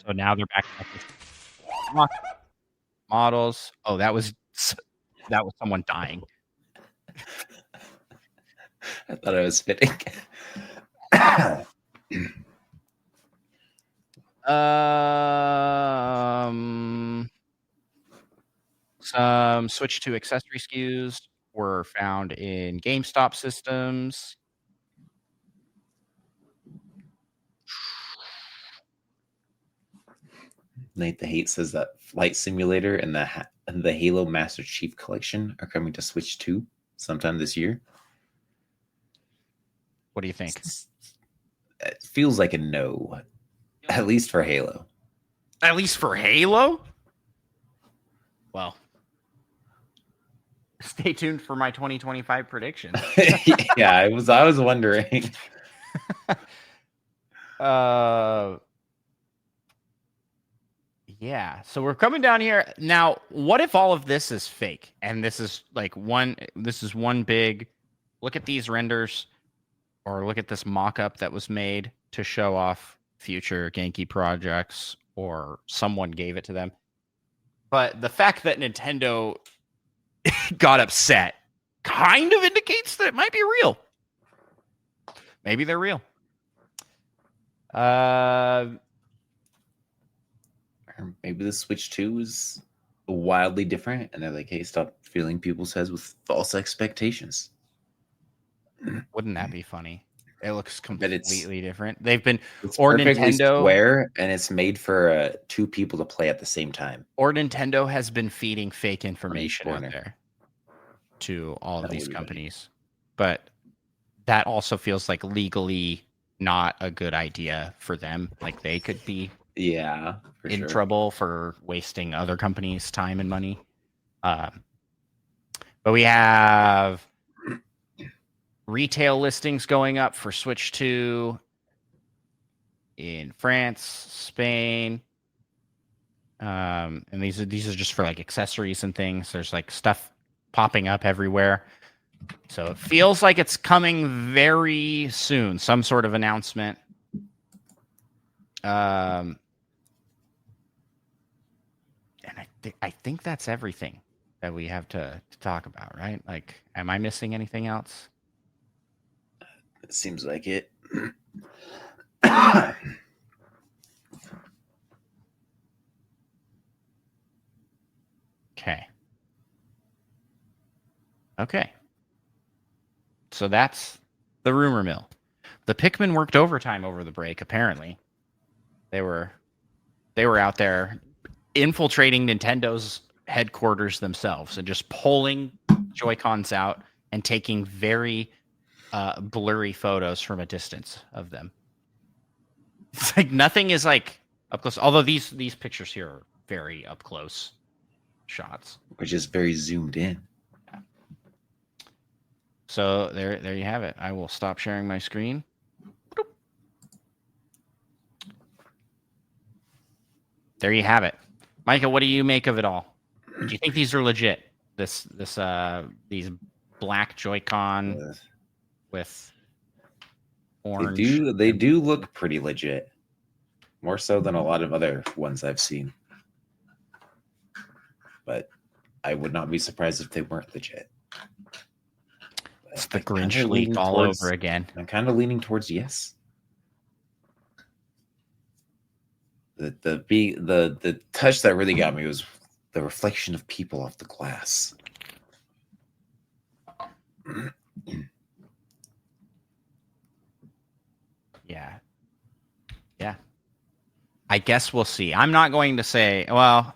S2: So now they're back at this models. Oh, that was someone dying.
S1: I thought I was fitting.
S2: Some Switch 2 accessory SKUs were found in GameStop systems.
S1: Nate the Hate says that Flight Simulator and the Halo Master Chief Collection are coming to Switch 2 sometime this year.
S2: What do you think?
S1: It feels like a no, at least for Halo.
S2: At least for Halo? Well, stay tuned for my 2025 prediction.
S1: Yeah, I was wondering.
S2: Yeah, so we're coming down here now. What if all of this is fake, and this is one big look at these renders, or look at this mock-up that was made to show off future Genki projects, or someone gave it to them. But the fact that Nintendo got upset kind of indicates that it might be real. Maybe they're real.
S1: Or maybe the Switch 2 is wildly different, and they're like, hey, stop filling people's heads with false expectations.
S2: Wouldn't that be funny? It looks
S1: But
S2: completely different. They've been
S1: it's
S2: or
S1: perfectly
S2: Nintendo
S1: square, and it's made for two people to play at the same time.
S2: or Nintendo has been feeding fake information out
S1: corner.
S2: there to all of
S1: That
S2: these
S1: would be
S2: companies. But that also feels like legally not a good idea for them. Like they could be
S1: Yeah, for
S2: in
S1: sure.
S2: trouble for wasting other companies' time and money. But we have retail listings going up for Switch 2 in France, Spain. And these are just for like accessories and things. There's like stuff popping up everywhere. So it feels like it's coming very soon. Some sort of announcement. And I think that's everything that we have to talk about, right? Like, am I missing anything else?
S1: It seems like it.
S2: Okay. So that's the rumor mill. The Pikmin worked overtime over the break, apparently. They were out there infiltrating Nintendo's headquarters themselves and just pulling Joy-Cons out and taking very blurry photos from a distance of them. It's like nothing is like up close. Although these pictures here are very up close shots.
S1: We're just very zoomed in.
S2: Yeah. So there you have it. I will stop sharing my screen. There you have it. Micah, what do you make of it all? Do you think these are legit? These black Joy-Con with orange.
S1: They do look pretty legit. More so than a lot of other ones I've seen. But I would not be surprised if they weren't legit.
S2: It's the Grinch leak all over again.
S1: I'm kind of leaning towards yes. The touch that really got me was the reflection of people off the glass.
S2: Yeah. I guess we'll see. I'm not going to say, well,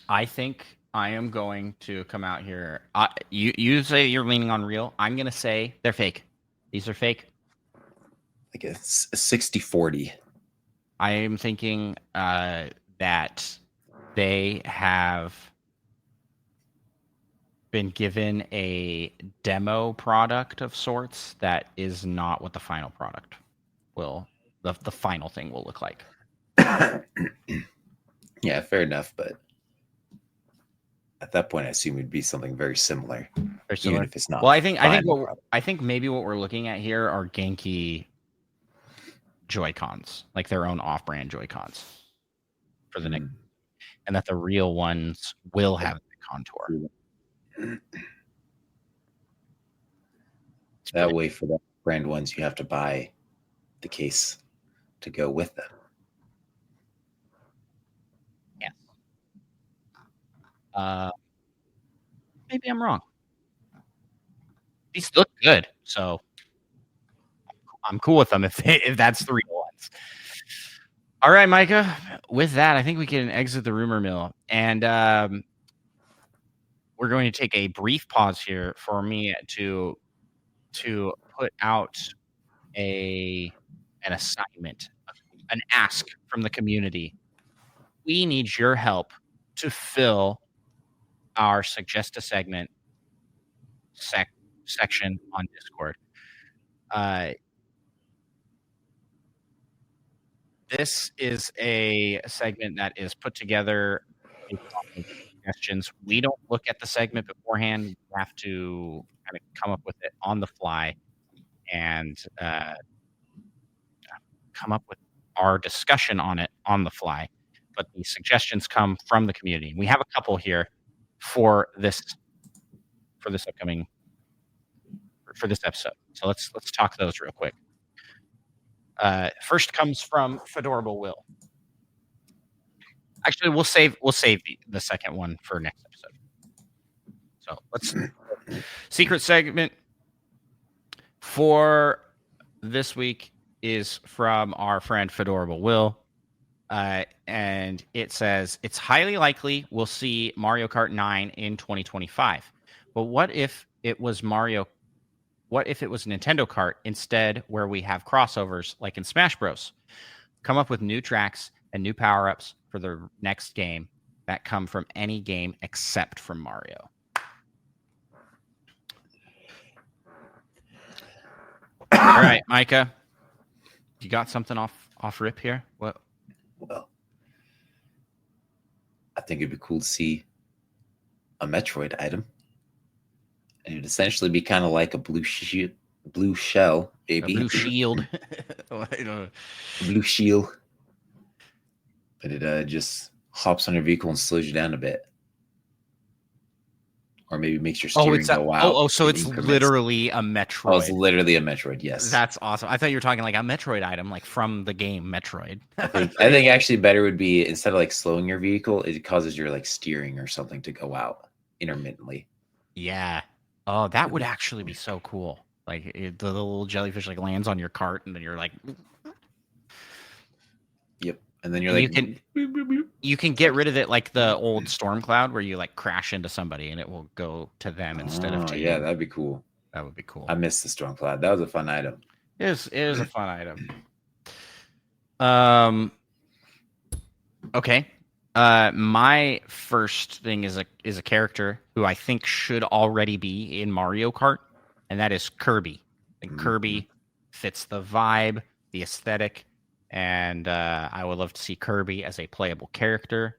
S2: I think I am going to come out here. You say you're leaning on real. I'm going to say they're fake. These are fake.
S1: like a 60-40.
S2: I am thinking that they have been given a demo product of sorts that is not what the final product will, the final thing will look like.
S1: Yeah, fair enough. But at that point, I assume it'd be something very similar, even if it's not.
S2: Well, I think maybe what we're looking at here are Genki Joy-Cons, like their own off-brand Joy-Cons for the next, and that the real ones will have the contour.
S1: That way, for the brand ones, you have to buy the case to go with them.
S2: Yeah. Maybe I'm wrong. These look good, so I'm cool with them if that's the real ones. All right, Micah. With that, I think we can exit the rumor mill, and we're going to take a brief pause here for me to put out an assignment, an ask from the community. We need your help to fill our suggest a segment section on Discord. This is a segment that is put together based off of suggestions. We don't look at the segment beforehand. We have to kind of come up with it on the fly and come up with our discussion on it on the fly. But the suggestions come from the community. We have a couple here for this episode. So let's talk those real quick. First comes from Fedorable Will. Actually, we'll save the second one for next episode. So let's secret segment for this week is from our friend Fedorable Will. And it says, it's highly likely we'll see Mario Kart 9 in 2025. But what if it was Nintendo Kart instead, where we have crossovers like in Smash Bros? Come up with new tracks and new power-ups for the next game that come from any game except from Mario. All right, Micah, you got something off rip here? What?
S1: Well, I think it'd be cool to see a Metroid item. And it'd essentially be kind of like a blue shell, maybe.
S2: A blue shield.
S1: Blue shield. But it just hops on your vehicle and slows you down a bit. Or maybe makes your steering go out.
S2: So it's literally a Metroid.
S1: Oh, it's literally a Metroid, yes.
S2: That's awesome. I thought you were talking like a Metroid item, like from the game Metroid.
S1: I think actually better would be, instead of like slowing your vehicle, it causes your like steering or something to go out intermittently.
S2: Yeah. Oh, that would actually be so cool. Like the little jellyfish like lands on your cart, and then you're like,
S1: yep. And then you're like,
S2: you can get rid of it like the old Storm Cloud, where you like crash into somebody and it will go to them instead of to you.
S1: Yeah, that'd be cool.
S2: That would be cool.
S1: I missed the Storm Cloud. That was a fun item.
S2: It is a fun item. Okay. My first thing is a character who I think should already be in Mario Kart, and that is Kirby. Like Kirby fits the vibe, the aesthetic, and I would love to see Kirby as a playable character.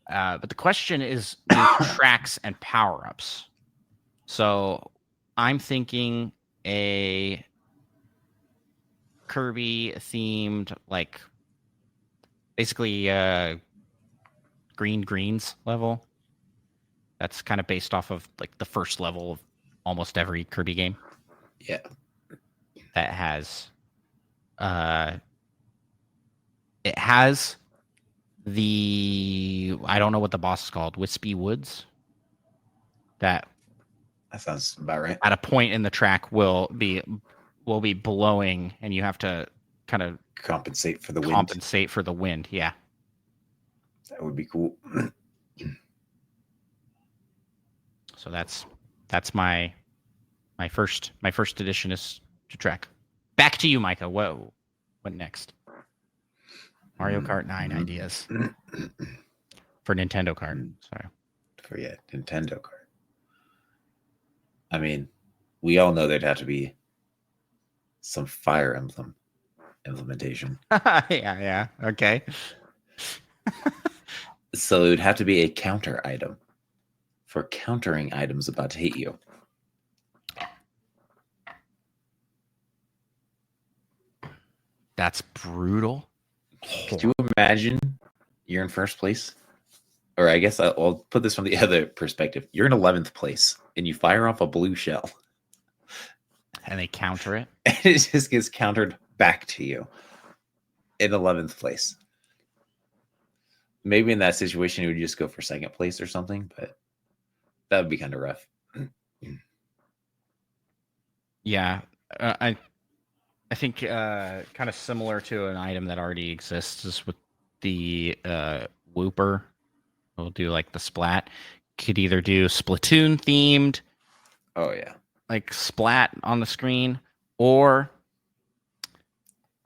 S2: But the question is new tracks and power-ups. So I'm thinking a Kirby-themed, like, basically Green Greens level. That's kind of based off of like the first level of almost every Kirby game.
S1: Yeah.
S2: That has it has the, I don't know what the boss is called, Wispy Woods. That
S1: sounds about right.
S2: At a point in the track will be blowing, and you have to kind of
S1: compensate for the
S2: wind. Yeah.
S1: That would be cool.
S2: So that's my first addition is to track. Back to you, Micah. What next? Mario Kart 9 ideas for Nintendo Kart. Sorry.
S1: For Nintendo Kart. I mean, we all know there'd have to be some Fire Emblem implementation.
S2: Yeah. Okay.
S1: So it would have to be a counter item for countering items about to hit you.
S2: That's brutal.
S1: Could you imagine you're in first place? Or I guess I'll put this from the other perspective. You're in 11th place and you fire off a blue shell.
S2: And they counter it.
S1: And it just gets countered back to you in 11th place. Maybe in that situation, you would just go for second place or something, but that would be kind of rough.
S2: Yeah. I think kind of similar to an item that already exists is with the Whooper. We'll do like the Splat. Could either do Splatoon themed.
S1: Oh, yeah.
S2: Like Splat on the screen, or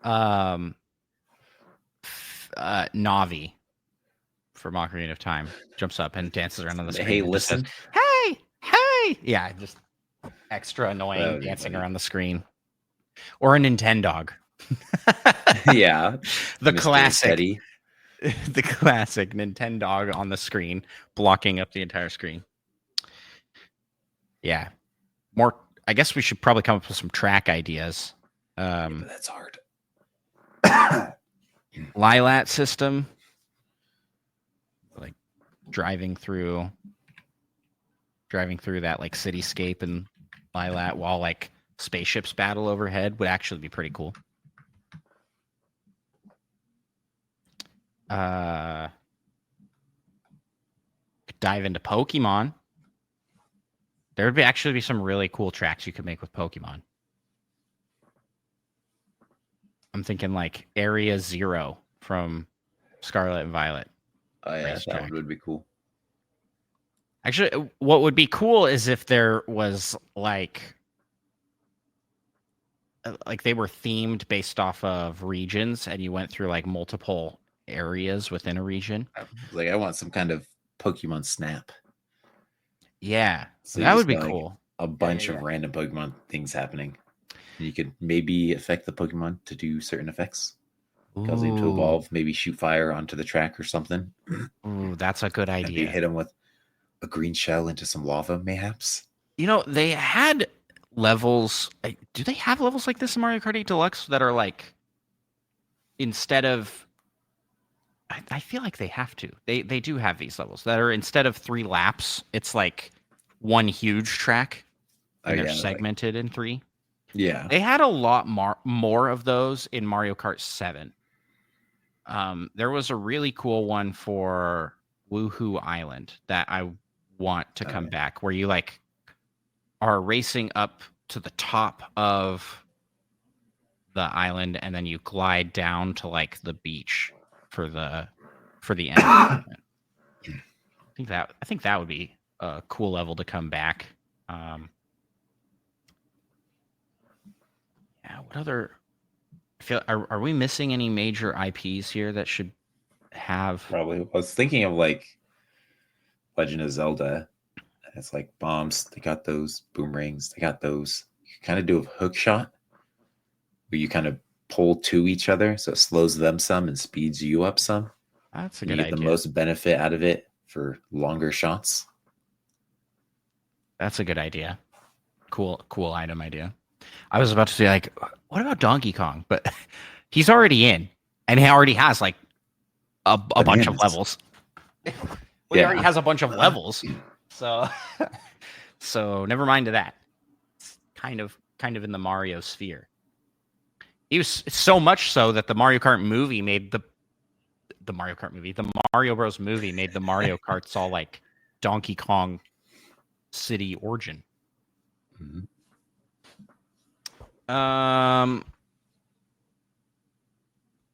S2: Navi for Mockery of Time jumps up and dances around on the screen.
S1: Hey, listen.
S2: Says, hey! Yeah, just extra annoying dancing around the screen. Or a Nintendog.
S1: Yeah.
S2: The
S1: Mr.
S2: classic.
S1: Teddy.
S2: The classic Nintendog on the screen, blocking up the entire screen. Yeah. More. I guess we should probably come up with some track ideas.
S1: But that's hard.
S2: Lilat system. Like driving through that like cityscape and Lilat while like spaceships battle overhead would actually be pretty cool. Dive into Pokemon. There would actually be some really cool tracks you could make with Pokemon. I'm thinking like Area Zero from Scarlet and Violet.
S1: Oh, yeah, that one would be cool.
S2: Actually, what would be cool is if there was like they were themed based off of regions and you went through like multiple areas within a region.
S1: Like, I want some kind of Pokemon Snap.
S2: Yeah,
S1: so
S2: that would be
S1: like
S2: cool.
S1: A bunch of random Pokemon things happening. And you could maybe affect the Pokemon to do certain effects. Cause them to evolve, maybe shoot fire onto the track or something.
S2: Ooh, that's a good idea.
S1: Maybe hit them with a green shell into some lava, mayhaps.
S2: You know, they had levels. Do they have levels like this in Mario Kart 8 Deluxe that are like, instead of, I feel like they have to. They do have these levels that are, instead of 3 laps, it's like one huge track. And they're segmented in 3.
S1: Yeah.
S2: They had a lot more of those in Mario Kart 7. There was a really cool one for Woohoo Island that I want to come back, where you like are racing up to the top of the island and then you glide down to like the beach for the end. I think that would be a cool level to come back. Yeah, what other? Are we missing any major IPs here that should have?
S1: Probably. I was thinking of like Legend of Zelda. It's like bombs. They got those boomerangs. They got those. You can kind of do a hook shot where you kind of pull to each other, so it slows them some and speeds you up some.
S2: That's a good idea.
S1: You get the most benefit out of it for longer shots.
S2: That's a good idea. Cool item idea. I was about to say, like, what about Donkey Kong? But he's already in, and he already has like a bunch of levels. He already has a bunch of levels, so never mind to that. It's kind of in the Mario sphere. He was so much so that the Mario Kart movie made the Mario Bros movie made the Mario Karts all like Donkey Kong City origin.
S1: Mm-hmm.
S2: I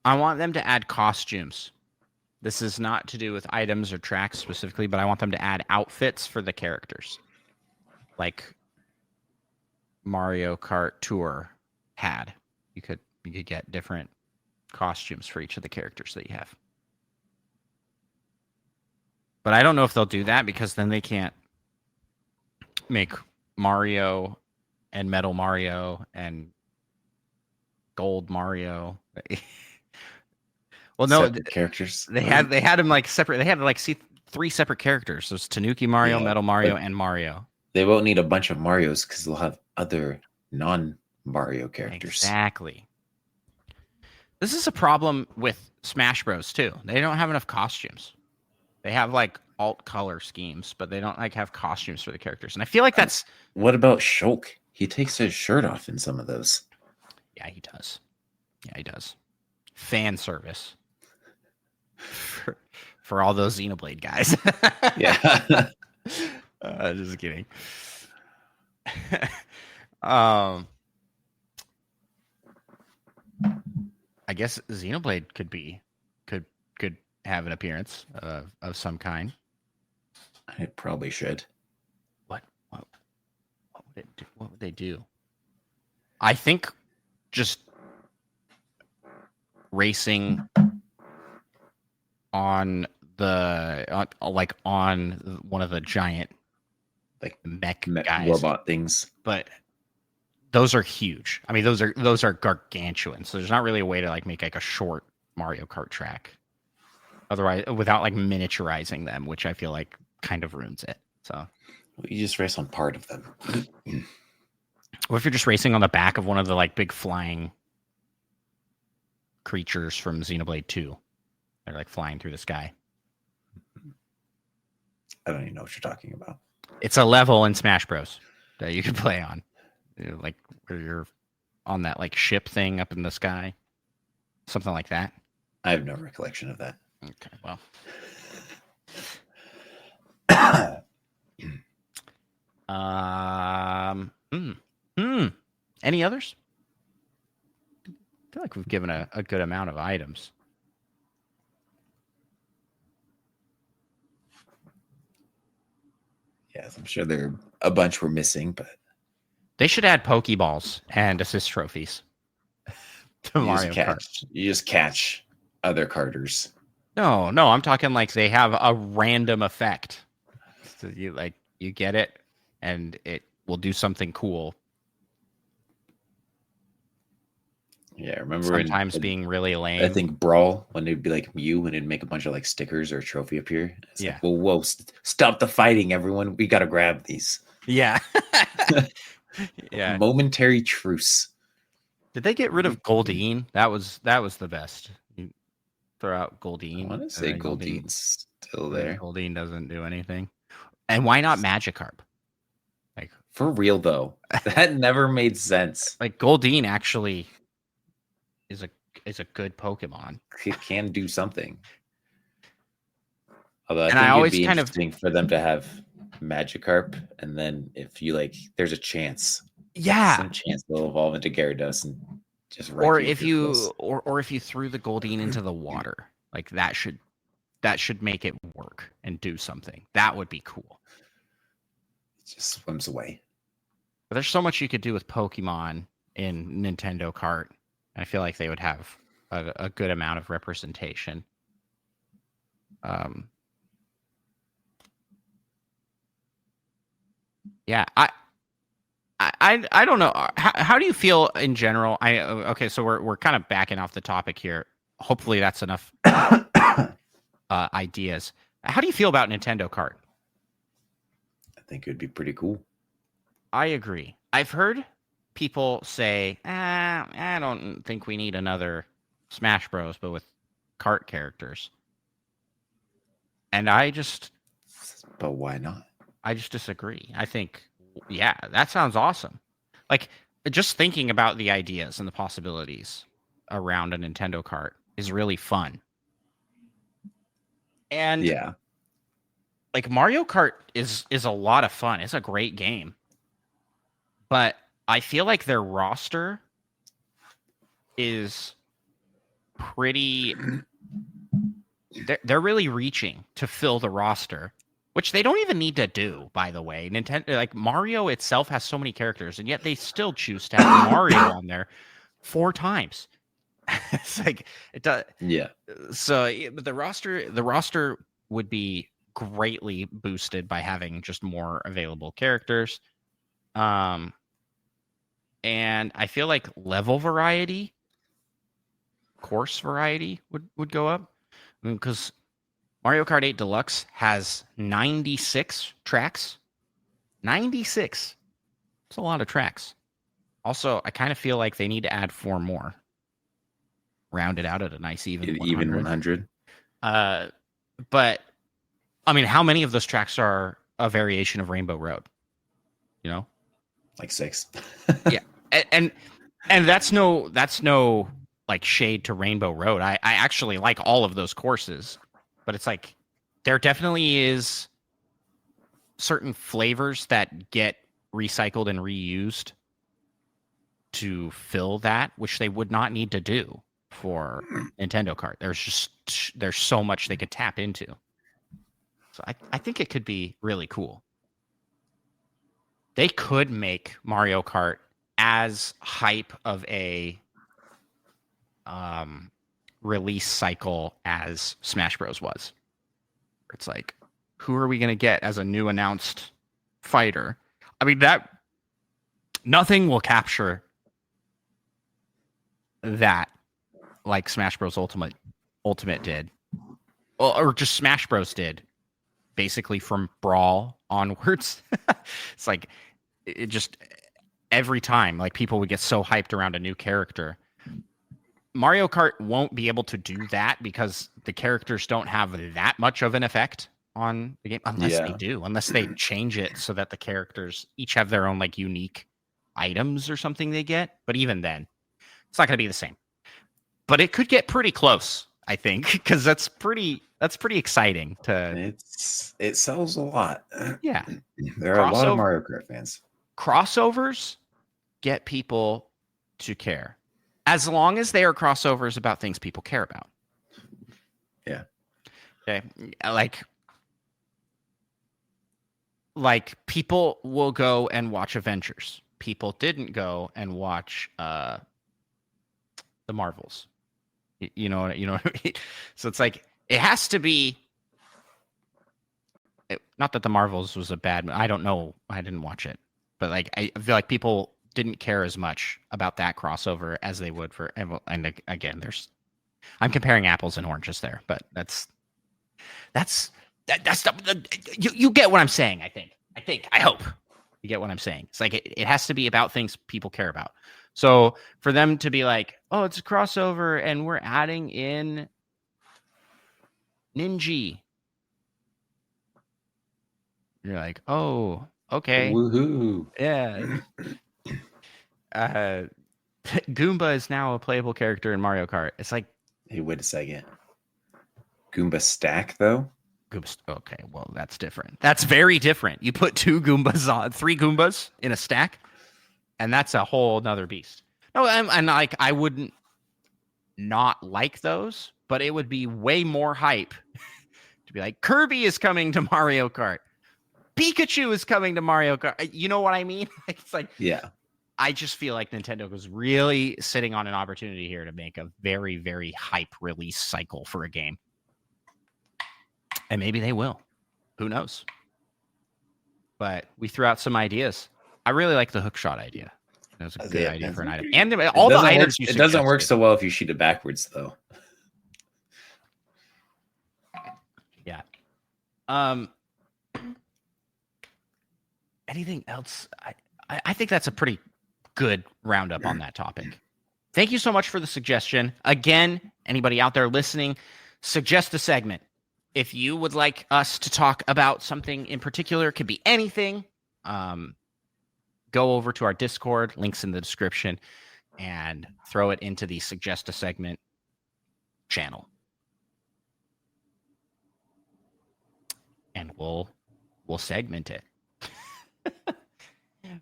S2: want them to add costumes. This is not to do with items or tracks specifically, but I want them to add outfits for the characters. Like Mario Kart Tour had. You could get different costumes for each of the characters that you have. But I don't know if they'll do that because then they can't make Mario and Metal Mario and Gold Mario. Well, no,
S1: Separate characters.
S2: they had them like separate. They had to like see 3 separate characters. There's Tanuki Mario,
S1: Yeah,
S2: Metal Mario,
S1: but
S2: and Mario.
S1: they won't need a bunch of Marios because they'll have other non-Mario characters.
S2: Exactly. This is a problem with Smash Bros. Too. They don't have enough costumes. They have like alt color schemes, but they don't like have costumes for the characters. And I feel like that's
S1: What about Shulk? He takes his shirt off in some of those.
S2: Yeah, he does. Yeah, he does. Fan service for all those Xenoblade guys.
S1: Yeah.
S2: Just kidding. I guess Xenoblade could have an appearance of some kind.
S1: I probably should.
S2: What would they do? I think just racing on one of the giant
S1: Like
S2: mech guys,
S1: robot things.
S2: but those are huge. I mean, those are gargantuan. So there's not really a way to like make like a short Mario Kart track. Otherwise, without like miniaturizing them, which I feel like kind of ruins it. So
S1: Well, you just race on part of them.
S2: what if you're just racing on the back of one of the like big flying creatures from Xenoblade 2? They're like flying through the sky.
S1: I don't even know what you're talking about.
S2: It's a level in Smash Bros. That you can play on. Like where you're on that like ship thing up in the sky. Something like that.
S1: I have no recollection of that.
S2: Okay, well. Any others? I feel like we've given a good amount of items.
S1: Yes, I'm sure there are a bunch we're missing, but
S2: They should add Pokeballs and assist trophies to Mario Kart.
S1: You just catch other carters.
S2: No, I'm talking like they have a random effect. So you get it, and it will do something cool.
S1: Yeah, remember
S2: Sometimes being really lame.
S1: I think Brawl, when it'd be like Mew and it'd make a bunch of like stickers or a trophy appear. It's
S2: Yeah.
S1: like, whoa, stop the fighting, everyone. We gotta grab these.
S2: Yeah. Yeah.
S1: Momentary truce.
S2: Did they get rid of Goldeen? That was the best. You throw out Goldeen.
S1: I want to say Goldeen's still there.
S2: Goldeen doesn't do anything. And why not Magikarp? Like
S1: for real though, that never made sense.
S2: Like Goldeen actually is a good Pokemon.
S1: It can do something. Although
S2: And
S1: I
S2: I
S1: think
S2: always
S1: it'd be
S2: kind of-
S1: interesting for them to have Magikarp, and then if you like, there's a chance.
S2: Yeah.
S1: Some chance they'll evolve into Gyarados and just wreck
S2: Or
S1: you
S2: if
S1: you're
S2: you
S1: close.
S2: or if you threw the Goldeen into the water, like that should make it work and do something. That would be cool.
S1: It just swims away.
S2: But there's so much you could do with Pokemon in Nintendo Kart. I feel like they would have a good amount of representation. Yeah, I don't know. How do you feel in general? Okay, so we're kind of backing off the topic here. Hopefully that's enough ideas. How do you feel about Nintendo Kart?
S1: I think it would be pretty cool.
S2: I agree. I've heard people say, I don't think we need another Smash Bros, but with kart characters. And
S1: But why not?
S2: I just disagree. I think, yeah, that sounds awesome. Like, just thinking about the ideas and the possibilities around a Nintendo Kart is really fun. And
S1: Yeah,
S2: like Mario Kart is a lot of fun. It's a great game. But I feel like their roster is pretty they're really reaching to fill the roster, which they don't even need to do, by the way. Nintendo, like Mario itself has so many characters, and yet they still choose to have Mario on there. 4 times. It's like it does.
S1: Yeah.
S2: So, but the roster would be greatly boosted by having just more available characters. And I feel like level variety, course variety would go up, because Mario Kart 8 Deluxe has 96 tracks. 96. It's a lot of tracks. Also, I kind of feel like they need to add 4 more. Round it out at a nice even 100.
S1: Even 100.
S2: But I mean, how many of those tracks are a variation of Rainbow Road? You know,
S1: like 6.
S2: Yeah, and that's no like shade to Rainbow Road. I actually like all of those courses, but it's like there definitely is certain flavors that get recycled and reused to fill that, which they would not need to do for Nintendo Kart. There's so much they could tap into. So I think it could be really cool. They could make Mario Kart as hype of a release cycle as Smash Bros. Was. It's like, who are we going to get as a new announced fighter? I mean, that nothing will capture that like Smash Bros. Ultimate did, or just Smash Bros. Did, basically from Brawl onwards. It's like it just every time like people would get so hyped around a new character. Mario Kart won't be able to do that because the characters don't have that much of an effect on the game unless they change it so that the characters each have their own like unique items or something they get. But even then, it's not going to be the same. But it could get pretty close, I think, because that's pretty exciting to.
S1: It sells a lot.
S2: Yeah,
S1: there are a lot of Mario Kart fans.
S2: Crossovers get people to care, as long as they are crossovers about things people care about.
S1: Yeah.
S2: Okay. Like people will go and watch Avengers. People didn't go and watch the Marvels. You know what I mean? So it's like it has to be. Not that the Marvels was a bad. I don't know. I didn't watch it, but like I feel like people didn't care as much about that crossover as they would for. And again, I'm comparing apples and oranges there, but that's you get what I'm saying. I hope you get what I'm saying. It's like it has to be about things people care about. So for them to be like, oh, it's a crossover and we're adding in Ninja. You're like, oh, okay.
S1: Woohoo.
S2: Yeah. Goomba is now a playable character in Mario Kart. It's like,
S1: hey, wait a second. Goomba stack though?
S2: Okay, well, that's different. That's very different. You put 3 Goombas in a stack, and that's a whole nother beast. No, and like I wouldn't not like those, but it would be way more hype to be like Kirby is coming to Mario Kart, Pikachu is coming to Mario Kart. You know what I mean? It's like,
S1: yeah.
S2: I just feel like Nintendo was really sitting on an opportunity here to make a very, very hype release cycle for a game. And maybe they will. Who knows? But we threw out some ideas. I really like the hookshot idea. That was a good idea for an item. And all the items you
S1: suggested. It doesn't work so well if you shoot it backwards, though.
S2: Yeah. Anything else? I think that's a pretty good roundup on that topic. Thank you so much for the suggestion. Again, anybody out there listening, suggest a segment. If you would like us to talk about something in particular, it could be anything, go over to our Discord, links in the description, and throw it into the suggest a segment channel. And we'll segment it.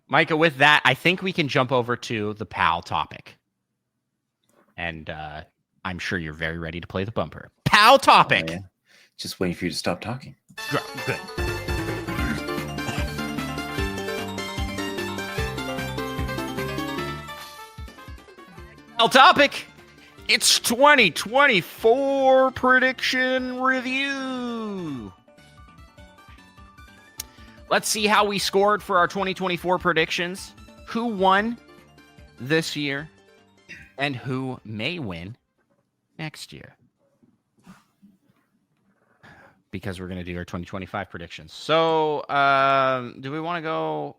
S2: Micah, with that, I think we can jump over to the PAL topic. And I'm sure you're very ready to play the bumper. PAL topic!
S1: Oh, yeah. Just waiting for you to stop talking.
S2: Good. topic. It's 2024 prediction review. Let's see how we scored for our 2024 predictions. Who won this year and who may win next year. Because we're going to do our 2025 predictions. So, do we want to go?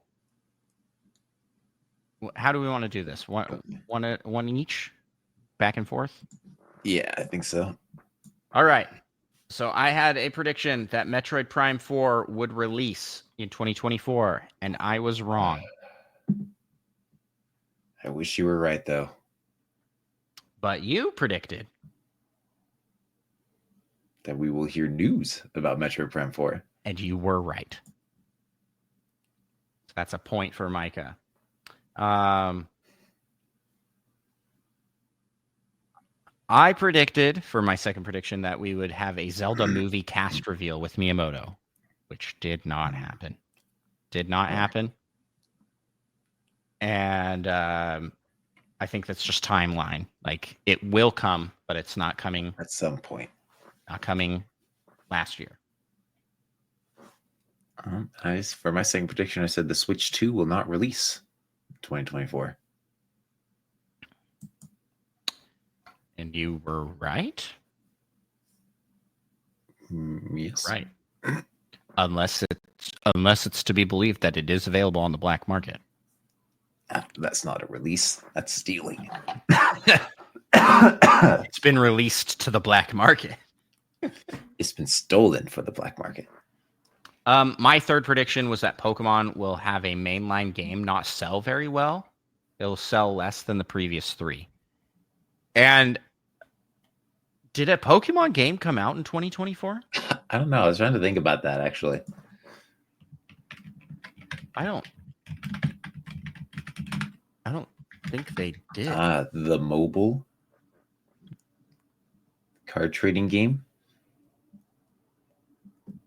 S2: How do we want to do this? One each? Back and forth?
S1: Yeah, I think so.
S2: All right. So I had a prediction that Metroid Prime 4 would release in 2024, and I was wrong.
S1: I wish you were right, though.
S2: But you predicted
S1: that we will hear news about Metroid Prime 4.
S2: And you were right. That's a point for Micah. I predicted for my second prediction that we would have a Zelda movie cast reveal with Miyamoto, which did not happen. Did not happen. And I think that's just timeline. Like, it will come, but it's not coming
S1: at some point.
S2: Not coming last year.
S1: For my second prediction, I said the Switch 2 will not release 2024.
S2: And you were right?
S1: Yes.
S2: Right. Unless it's to be believed that it is available on the black market.
S1: That's not a release. That's stealing.
S2: It's been released to the black market.
S1: It's been stolen for the black market.
S2: My third prediction was that Pokemon will have a mainline game not sell very well. It'll sell less than the previous three. And did a Pokemon game come out in 2024?
S1: I don't know. I was trying to think about that, actually.
S2: I don't think they did.
S1: The mobile card trading game.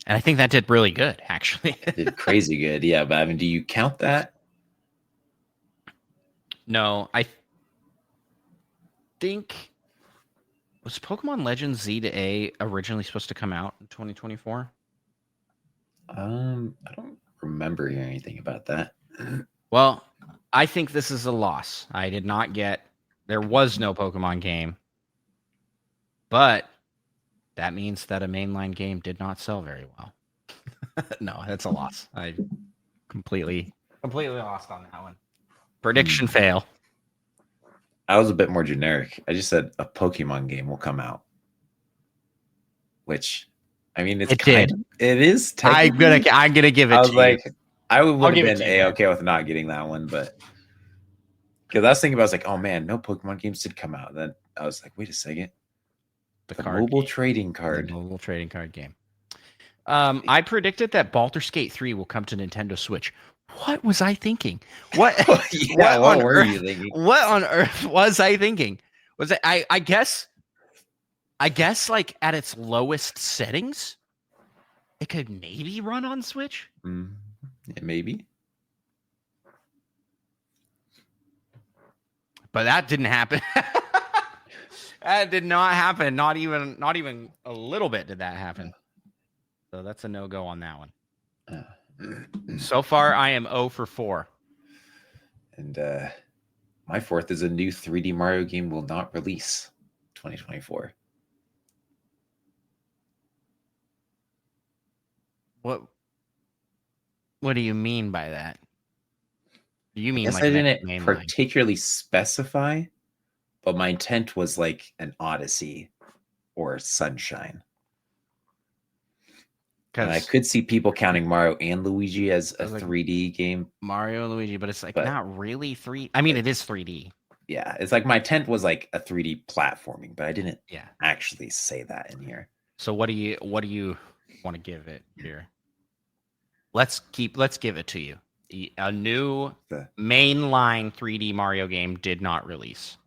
S2: And I think that did really good, actually.
S1: It did crazy good. Yeah, but I mean, do you count that?
S2: No, I think... Was Pokemon Legends Z to A originally supposed to come out in 2024?
S1: I don't remember hearing anything about that.
S2: Well, I think this is a loss. I did not get... There was no Pokemon game. But that means that a mainline game did not sell very well. No, that's a loss. I completely lost on that one. Prediction fail.
S1: I was a bit more generic. I just said a Pokemon game will come out. Which, I mean, it is.
S2: I'm gonna give it.
S1: I would have been okay with not getting that one, but because I was thinking about, I was like, oh man, no Pokemon games did come out. Then I was like, wait a second, the mobile trading card,
S2: game. I predicted that Baldur's Gate 3 will come to Nintendo Switch. What was I thinking? What?
S1: What were you thinking?
S2: What on earth was I thinking? Was it? I guess like at its lowest settings, it could maybe run on Switch.
S1: Yeah, maybe.
S2: But that didn't happen. That did not happen. Not even a little bit did that happen. So that's a no-go on that one. So far, I am 0 for 4.
S1: And my fourth is a new 3D Mario game will not release 2024.
S2: What do you mean by that? Do you mean
S1: I
S2: like
S1: I didn't particularly specify, but my intent was like an Odyssey or Sunshine. And I could see people counting Mario and Luigi as a 3D game.
S2: Mario and Luigi, but it's like not really 3D. I mean, it is 3D.
S1: Yeah, it's like my intent was like a 3D platforming, but I didn't actually say that in here.
S2: So what do you want to give it here? Let's give it to you. A new mainline 3D Mario game did not release.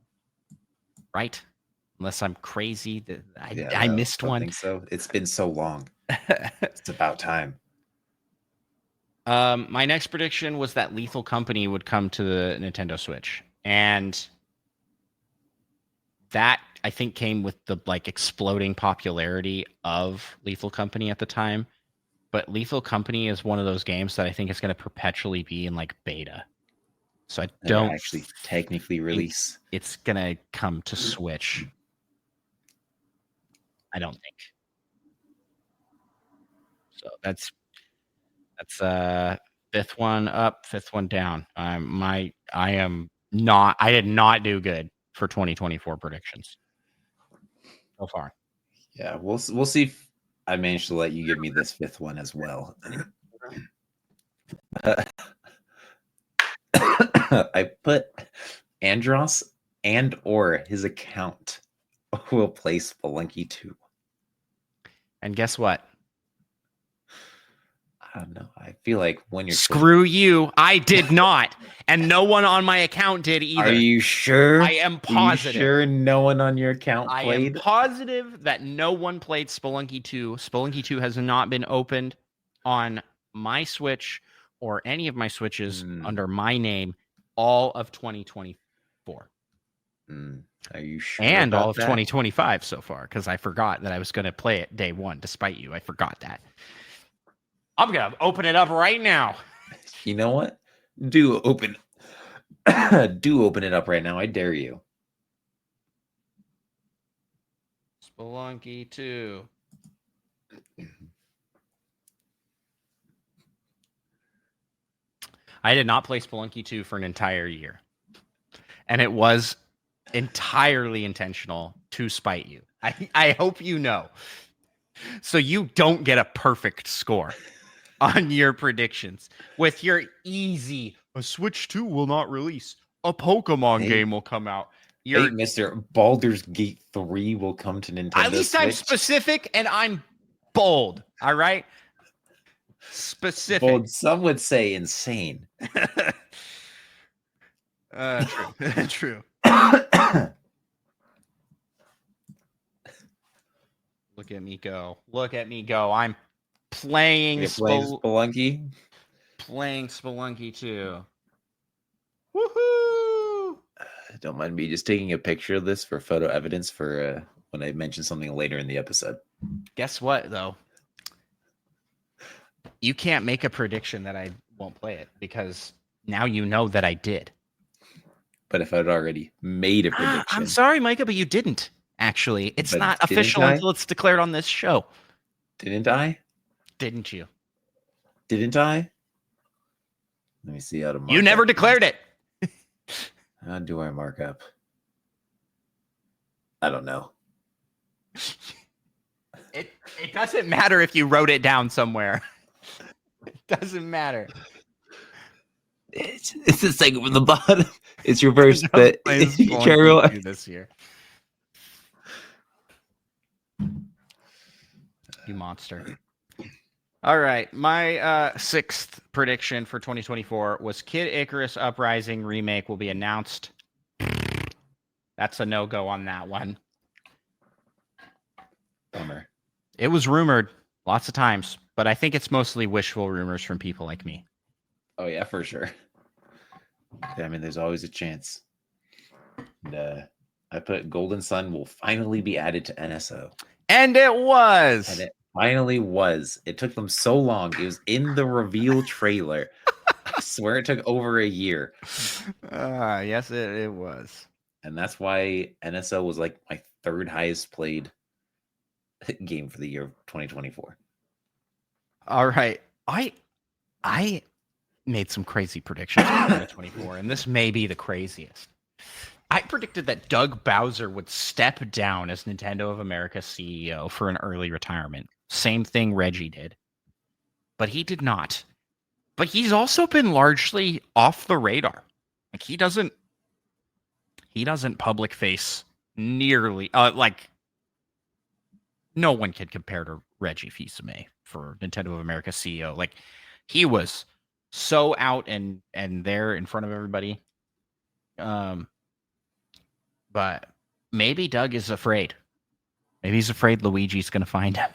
S2: Right? Unless I'm crazy that I missed one.
S1: I think so. It's been so long. It's about time.
S2: My next prediction was that Lethal Company would come to the Nintendo Switch. And that I think came with the like exploding popularity of Lethal Company at the time. But Lethal Company is one of those games that I think is going to perpetually be in like beta. So I
S1: Never
S2: don't
S1: actually technically release.
S2: it's going to come to Switch. I don't think. So that's fifth one up, fifth one down. I did not do good for 2024 predictions so far.
S1: Yeah, we'll see if I managed to let you give me this fifth one as well. I put Andros and or his account will play Spelunky 2.
S2: And guess what?
S1: I don't know. I feel like when you're
S2: Screw you. I did not. And no one on my account did either.
S1: Are you sure?
S2: I am positive.
S1: Are you sure no one on your account played?
S2: I am positive that no one played Spelunky 2. Spelunky 2 has not been opened on my Switch or any of my Switches under my name all of 2024.
S1: Are you sure?
S2: And all of 2025 so far, because I forgot that I was going to play it day one, despite you. I forgot that. I'm going to open it up right now.
S1: You know what? Do open it up right now. I dare you.
S2: Spelunky 2. I did not play Spelunky 2 for an entire year. And it was entirely intentional to spite you. I hope you know. So you don't get a perfect score on your predictions. With your easy, a Switch 2 will not release. A Pokemon game will come out.
S1: Hey, Mr. Baldur's Gate 3 will come to Nintendo
S2: At least
S1: Switch.
S2: I'm specific and I'm bold. All right? Specific.
S1: Bold, some would say insane.
S2: True. True. Look at me go. Look at me go. I'm playing
S1: Spelunky.
S2: Playing Spelunky 2. Woohoo!
S1: Don't mind me just taking a picture of this for photo evidence for when I mention something later in the episode.
S2: Guess what, though? You can't make a prediction that I won't play it because now you know that I did.
S1: But if I'd already made a prediction.
S2: I'm sorry, Micah, but you didn't, actually. It's not official until it's declared on this show.
S1: Didn't I?
S2: Didn't you?
S1: Didn't I? Let me see how to mark
S2: You never declared it.
S1: How do I mark up? I don't know.
S2: It doesn't matter if you wrote it down somewhere. It doesn't matter.
S1: It's the second from the bottom. It's reversed, but carry on.
S2: This year. You monster. All right. My sixth prediction for 2024 was Kid Icarus Uprising remake will be announced. That's a no-go on that one.
S1: Bummer.
S2: It was rumored lots of times, but I think it's mostly wishful rumors from people like me.
S1: Oh, yeah, for sure. I mean, there's always a chance. And, I put Golden Sun will finally be added to NSO.
S2: And it was.
S1: And it finally was. It took them so long. It was in the reveal trailer. I swear it took over a year.
S2: Yes, it was.
S1: And that's why NSO was like my third highest played game for the year of 2024.
S2: All right. I made some crazy predictions for 2024, and this may be the craziest. I predicted that Doug Bowser would step down as Nintendo of America CEO for an early retirement. Same thing Reggie did. But he did not. But he's also been largely off the radar. Like he doesn't public face nearly like no one can compare to Reggie Fils-Aimé for Nintendo of America CEO. Like he was so out and there in front of everybody. But maybe Doug is afraid. Maybe he's afraid Luigi's going to find him.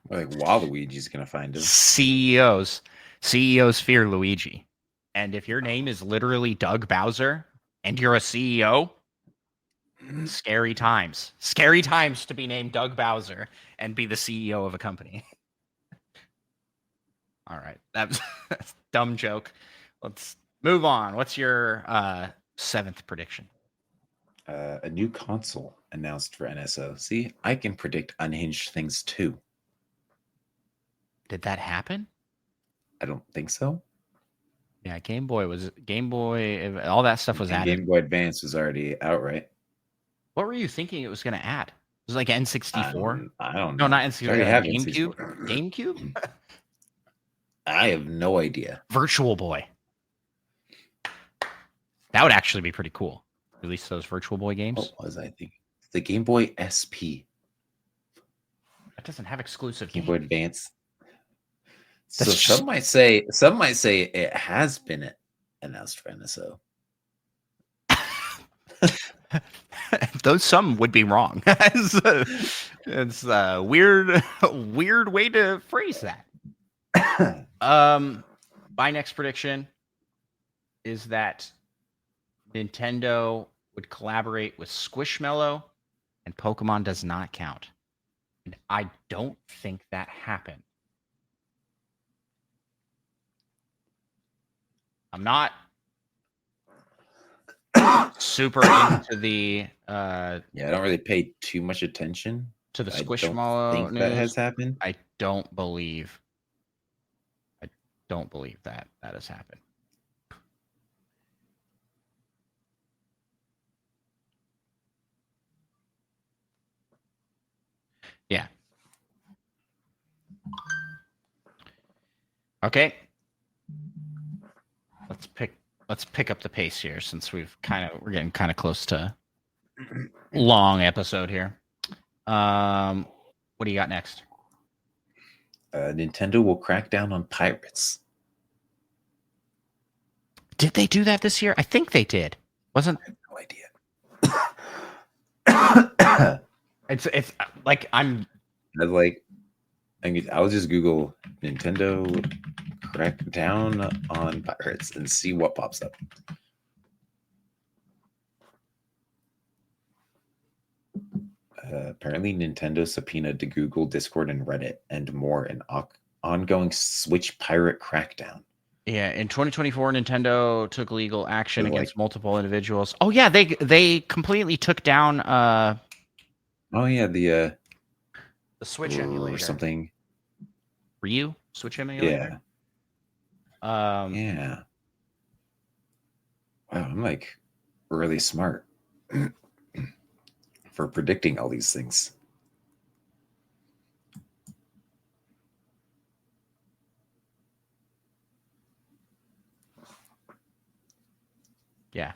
S1: Like Waluigi's going to find him.
S2: CEOs fear Luigi. And if your name is literally Doug Bowser and you're a CEO, Scary times. Scary times to be named Doug Bowser and be the CEO of a company. All right. That's a dumb joke. Let's move on. What's your 7th prediction?
S1: A new console announced for NSO. See, I can predict unhinged things too.
S2: Did that happen?
S1: I don't think so.
S2: Yeah, Game Boy, all that stuff was
S1: And
S2: added.
S1: Game Boy Advance was already out, right?
S2: What were you thinking it was going to add? It was like N64?
S1: I don't
S2: No,
S1: know.
S2: not
S1: They already have
S2: GameCube.
S1: N64.
S2: GameCube?
S1: I have no idea.
S2: Virtual Boy. That would actually be pretty cool. Release those Virtual Boy games.
S1: What was I thinking? The Game Boy SP.
S2: That doesn't have exclusive
S1: Game Boy
S2: games.
S1: Advance.
S2: That's
S1: So
S2: just-
S1: some might say it has been announced for NSO.
S2: Those some would be wrong. It's a weird way to phrase that. My next prediction is that Nintendo would collaborate with Squishmallow, and Pokemon does not count. And I don't think that happened. I'm not super into the
S1: Yeah, I don't really pay too much attention.
S2: to the
S1: I don't
S2: Squishmallow
S1: think
S2: news.
S1: that has happened.
S2: I don't believe that has happened. Yeah. Okay. Let's pick up the pace here since we're getting kind of close to long episode here. What do you got next?
S1: Nintendo will crack down on pirates.
S2: Did they do that this year? I think they did. Wasn't
S1: I have no idea.
S2: it's like I'm
S1: I'll just Google Nintendo crack down on pirates and see what pops up. Apparently, Nintendo subpoenaed to Google, Discord, and Reddit, and more in ongoing Switch pirate crackdown.
S2: Yeah, in 2024, Nintendo took legal action
S1: Like-
S2: against multiple individuals. Oh yeah, they completely took down
S1: Oh yeah, the
S2: Switch
S1: or
S2: emulator.
S1: something.
S2: Ryu Switch emulator.
S1: Yeah, yeah. Wow, I'm like really smart for predicting all these things.
S2: Yeah.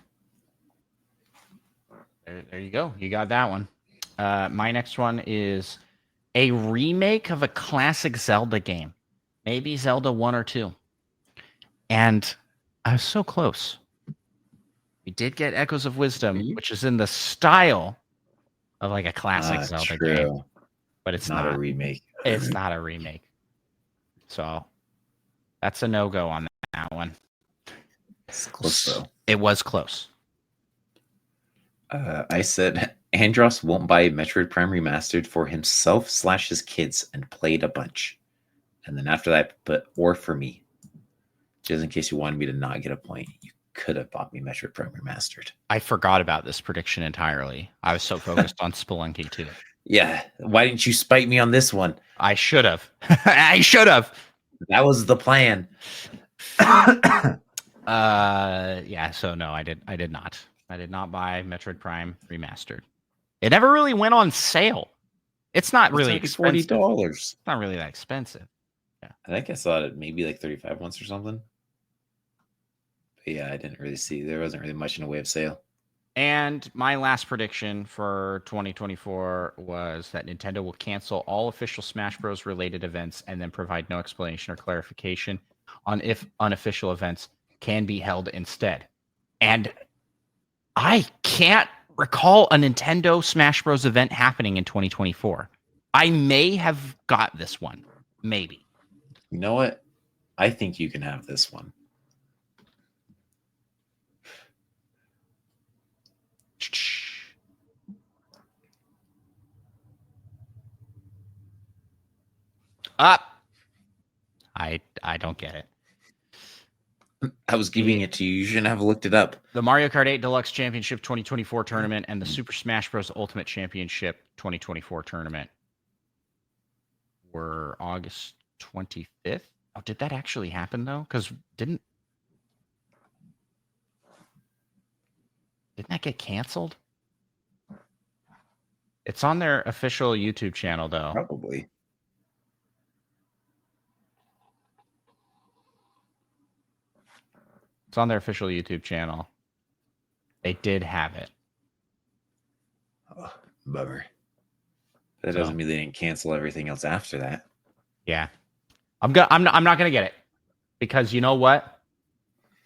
S2: There you go. You got that one. My next one is a remake of a classic Zelda game. Maybe Zelda 1 or 2. And I was so close. We did get Echoes of Wisdom, which is in the style of like a classic Zelda game. But it's not
S1: a remake.
S2: It's not a remake. So that's a no-go on that one.
S1: It's close though.
S2: It was close.
S1: I said Andros won't buy Metroid Prime Remastered for himself / his kids and played a bunch. And then after that, or for me. Just in case you wanted me to not get a point, you could have bought me Metroid Prime Remastered.
S2: I forgot about this prediction entirely. I was so focused on Spelunky 2.
S1: Yeah. Why didn't you spite me on this one?
S2: I should have. I should have.
S1: That was the plan.
S2: Yeah, so no, I did not. I did not buy Metroid Prime Remastered. It never really went on sale. It's not really expensive.
S1: $40.
S2: It's not really that expensive.
S1: Yeah. I think I saw it maybe like 35 once or something. But yeah, I didn't really see. There wasn't really much in the way of sale.
S2: And my last prediction for 2024 was that Nintendo will cancel all official Smash Bros. Related events and then provide no explanation or clarification on if unofficial events can be held instead. And I can't recall a Nintendo Smash Bros. Event happening in 2024. I may have got this one. Maybe.
S1: You know what? I think you can have this one.
S2: Up. I don't get it.
S1: I was giving it to you. You shouldn't have looked it up.
S2: The Mario Kart 8 Deluxe Championship 2024 tournament and the Super Smash Bros. Ultimate Championship 2024 tournament were August 25th. Oh, did that actually happen though? Because didn't that get canceled? It's on their official YouTube channel though.
S1: Probably.
S2: It's on their official YouTube channel. They did have it.
S1: Oh, bummer. That doesn't mean they didn't cancel everything else after that.
S2: Yeah. I'm not gonna get it. Because you know what?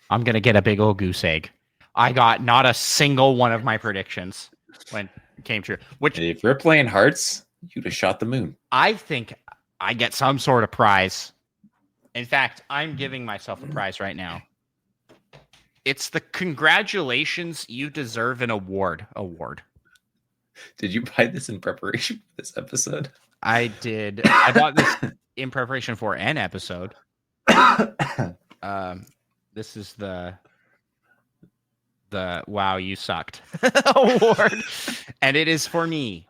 S2: I'm gonna get a big old goose egg. I got not a single one of my predictions when it came true. Which
S1: if you're playing Hearts, you'd have shot the moon.
S2: I think I get some sort of prize. In fact, I'm giving myself a prize right now. It's the Congratulations You Deserve an Award.
S1: Did you buy this in preparation for this episode?
S2: I did. I bought this in preparation for an episode. This is the Wow You Sucked award, and it is for me.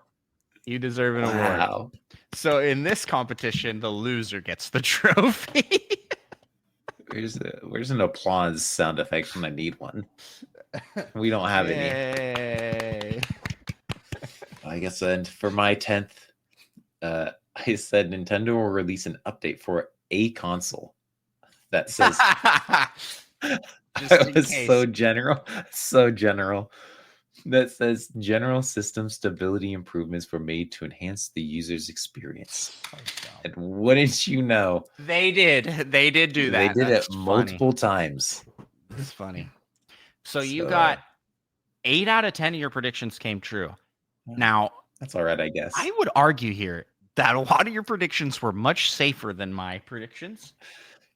S2: You deserve an award. So in this competition, the loser gets the trophy.
S1: Where's an applause sound effect when I need one? We don't have any. I guess for my 10th, I said Nintendo will release an update for a console that says it was so general. That says general system stability improvements were made to enhance the user's experience. And wouldn't you know,
S2: they did do that.
S1: They did it multiple times.
S2: It's funny. So you got 8 out of 10 of your predictions came true. Now
S1: that's all right, I guess.
S2: I would argue here that a lot of your predictions were much safer than my predictions.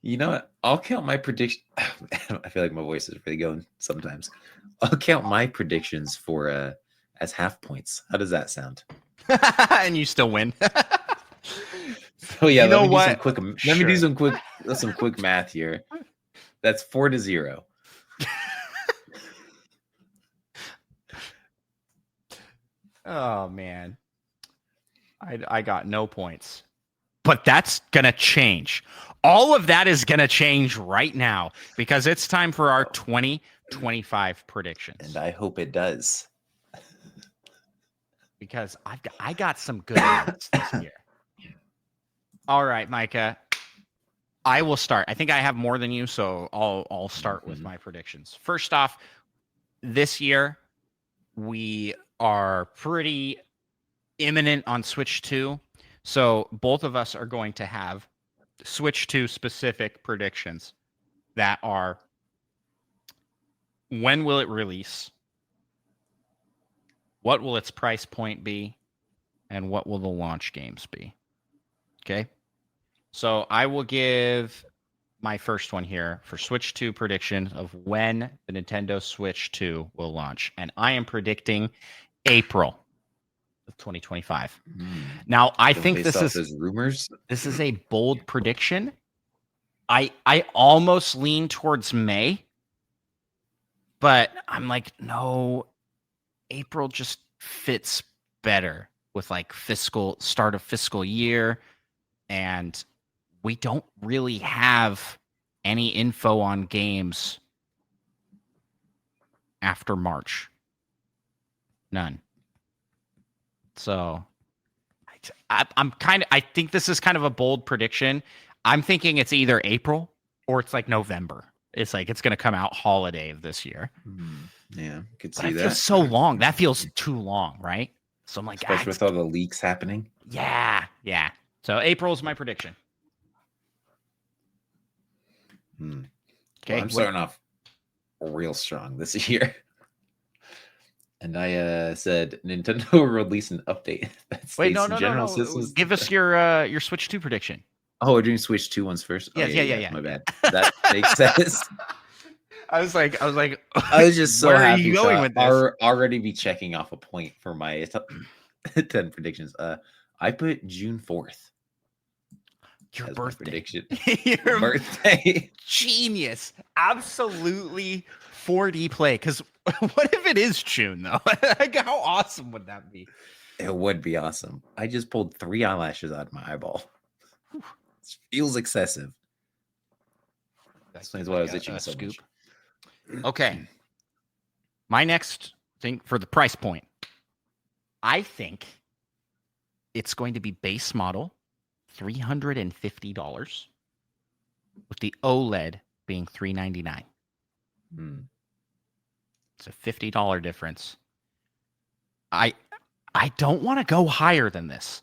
S1: You know what? I'll count my prediction. I feel like my voice is really going sometimes. I'll count my predictions for as half points. How does that sound?
S2: And you still win.
S1: So yeah, let me do some quick math here. That's 4-0.
S2: Oh man. I got no points. But that's gonna change. All of that is gonna change right now because it's time for our 2025 predictions.
S1: And I hope it does.
S2: Because I got some good ones this year. All right, Micah. I will start. I think I have more than you, so I'll start with my predictions. First off, this year we are pretty imminent on Switch 2. So both of us are going to have Switch 2 specific predictions that are: when will it release? What will its price point be? And what will the launch games be? Okay. So I will give my first one here for Switch 2 prediction of when the Nintendo Switch 2 will launch. And I am predicting April of 2025. Now, I think this is
S1: rumors.
S2: This is a bold prediction. I almost lean towards May, but I'm like, no, April just fits better with like start of fiscal year, and we don't really have any info on games after March. None. So I think this is kind of a bold prediction. I'm thinking it's either April or it's like November. It's like it's going to come out holiday of this year.
S1: Yeah, could see
S2: that.
S1: That
S2: feels so long. That feels too long, right? So I'm like,
S1: especially with all the leaks happening.
S2: Yeah. So April is my prediction.
S1: Okay, well, I'm starting off real strong this year. And I said Nintendo will release an update.
S2: Wait, no. Systems. Give us your Switch 2 prediction.
S1: Oh, we're doing Switch 2 ones first.
S2: Yeah.
S1: My bad. That makes sense.
S2: I was
S1: just so
S2: where
S1: happy.
S2: Are you going with this?
S1: I'll already be checking off a point for my 10 predictions. I put June 4th.
S2: Your
S1: as my
S2: birthday.
S1: prediction.
S2: Your
S1: Birthday.
S2: genius. Absolutely 4D play. Because what if it is June, though? Like, how awesome would that be?
S1: It would be awesome. I just pulled 3 eyelashes out of my eyeball. It feels excessive. Explains why I was itching so much.
S2: Okay. My next thing for the price point. I think it's going to be base model, $350, with the OLED being $399. It's a $50 difference. I don't want to go higher than this.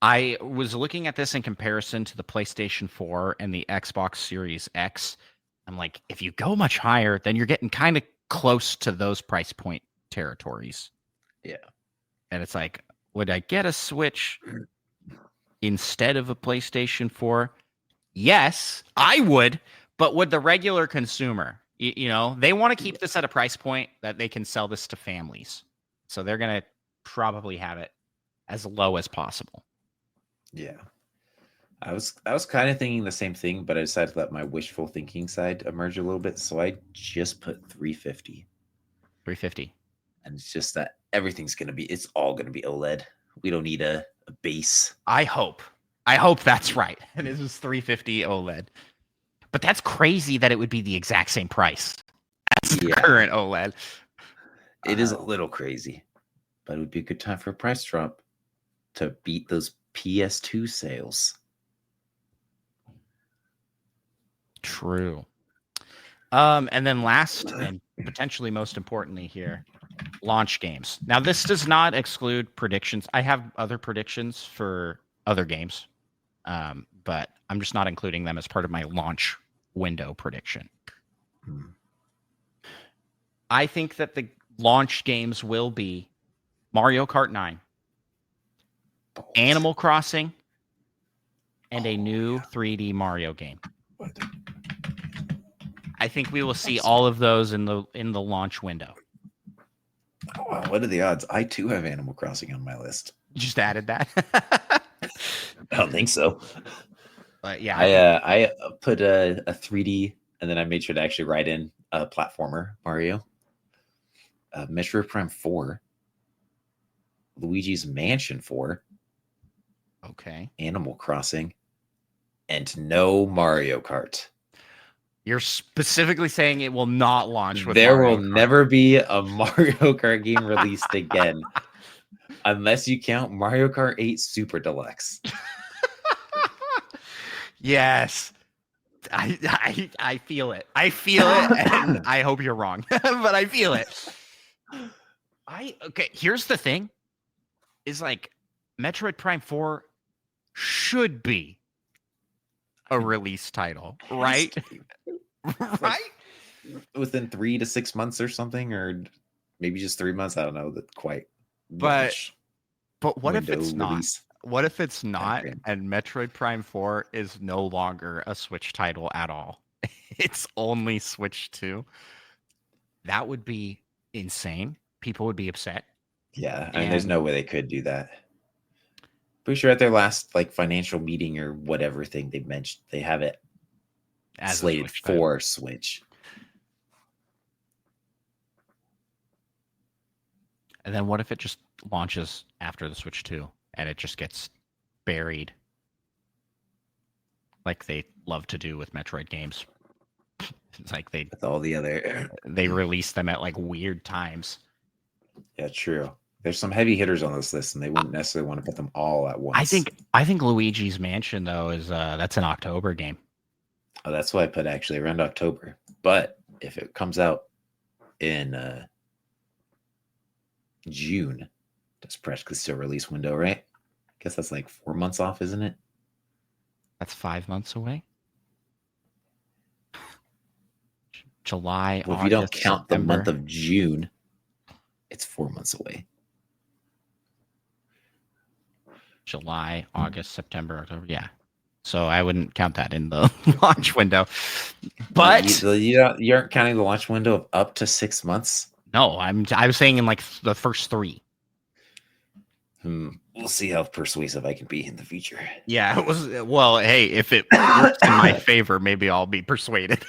S2: I was looking at this in comparison to the PlayStation 4 and the Xbox Series X. I'm like, if you go much higher, then you're getting kind of close to those price point territories.
S1: Yeah.
S2: And it's like, would I get a Switch instead of a PlayStation 4? Yes, I would. But would the regular consumer, you know, they want to keep this at a price point that they can sell this to families. So they're going to probably have it as low as possible.
S1: Yeah. I was kind of thinking the same thing, but I decided to let my wishful thinking side emerge a little bit. So I just put 350.
S2: 350.
S1: And it's just that it's all going to be OLED. We don't need a base.
S2: I hope that's right. And this is 350 OLED. But that's crazy that it would be the exact same price as the current OLED.
S1: It is a little crazy, but it would be a good time for a price drop to beat those PS2 sales.
S2: True. And then last and potentially most importantly here, launch games. Now, this does not exclude predictions. I have other predictions for other games, but I'm just not including them as part of my launch window prediction. I think that the launch games will be Mario Kart 9, Animal Crossing, and a new 3D Mario game. I think we will see all of those in the launch window.
S1: Oh, wow. What are the odds? I too have Animal Crossing on my list.
S2: You just added that.
S1: I don't think so.
S2: But yeah,
S1: I put a 3D, and then I made sure to actually write in a platformer Mario, Metroid Prime 4, Luigi's Mansion 4,
S2: okay,
S1: Animal Crossing, and no Mario Kart.
S2: You're specifically saying it will not launch with
S1: there
S2: Mario
S1: will
S2: Kart.
S1: Never be a Mario Kart game released again, unless you count Mario Kart 8 Super Deluxe.
S2: Yes. I feel it. I feel it, and I hope you're wrong, but I feel it. Okay, here's the thing. Is like Metroid Prime 4 should be a release title, right? Right?
S1: Within 3 to 6 months or something, or maybe just 3 months. I don't know that quite.
S2: But what if it's not?
S1: Release.
S2: What if it's not, and Metroid Prime 4 is no longer a Switch title at all? It's only Switch 2. That would be insane. People would be upset.
S1: Yeah, I mean, there's no way they could do that. Pretty sure at their last financial meeting or whatever thing they mentioned, they have it as slated for Switch.
S2: And then what if it just launches after the Switch 2 and it just gets buried like they love to do with Metroid games? It's like
S1: with all the other
S2: they release them at like weird times.
S1: Yeah, true. There's some heavy hitters on this list, and they wouldn't necessarily want to put them all at once.
S2: I think Luigi's Mansion though is that's an October game.
S1: Oh, that's why I put actually around October. But if it comes out in June, that's practically still release window, right? I guess that's like 4 months off, isn't it?
S2: That's 5 months away. July.
S1: Well, if
S2: August,
S1: you don't count
S2: September.
S1: the month of June, it's 4 months away.
S2: July, August, September, October. Yeah. So I wouldn't count that in the launch window. But
S1: you aren't counting the launch window of up to 6 months?
S2: No, I was saying in like the first 3.
S1: We'll see how persuasive I can be in the future.
S2: Yeah, it was. Well, hey, if it works in my favor, maybe I'll be persuaded.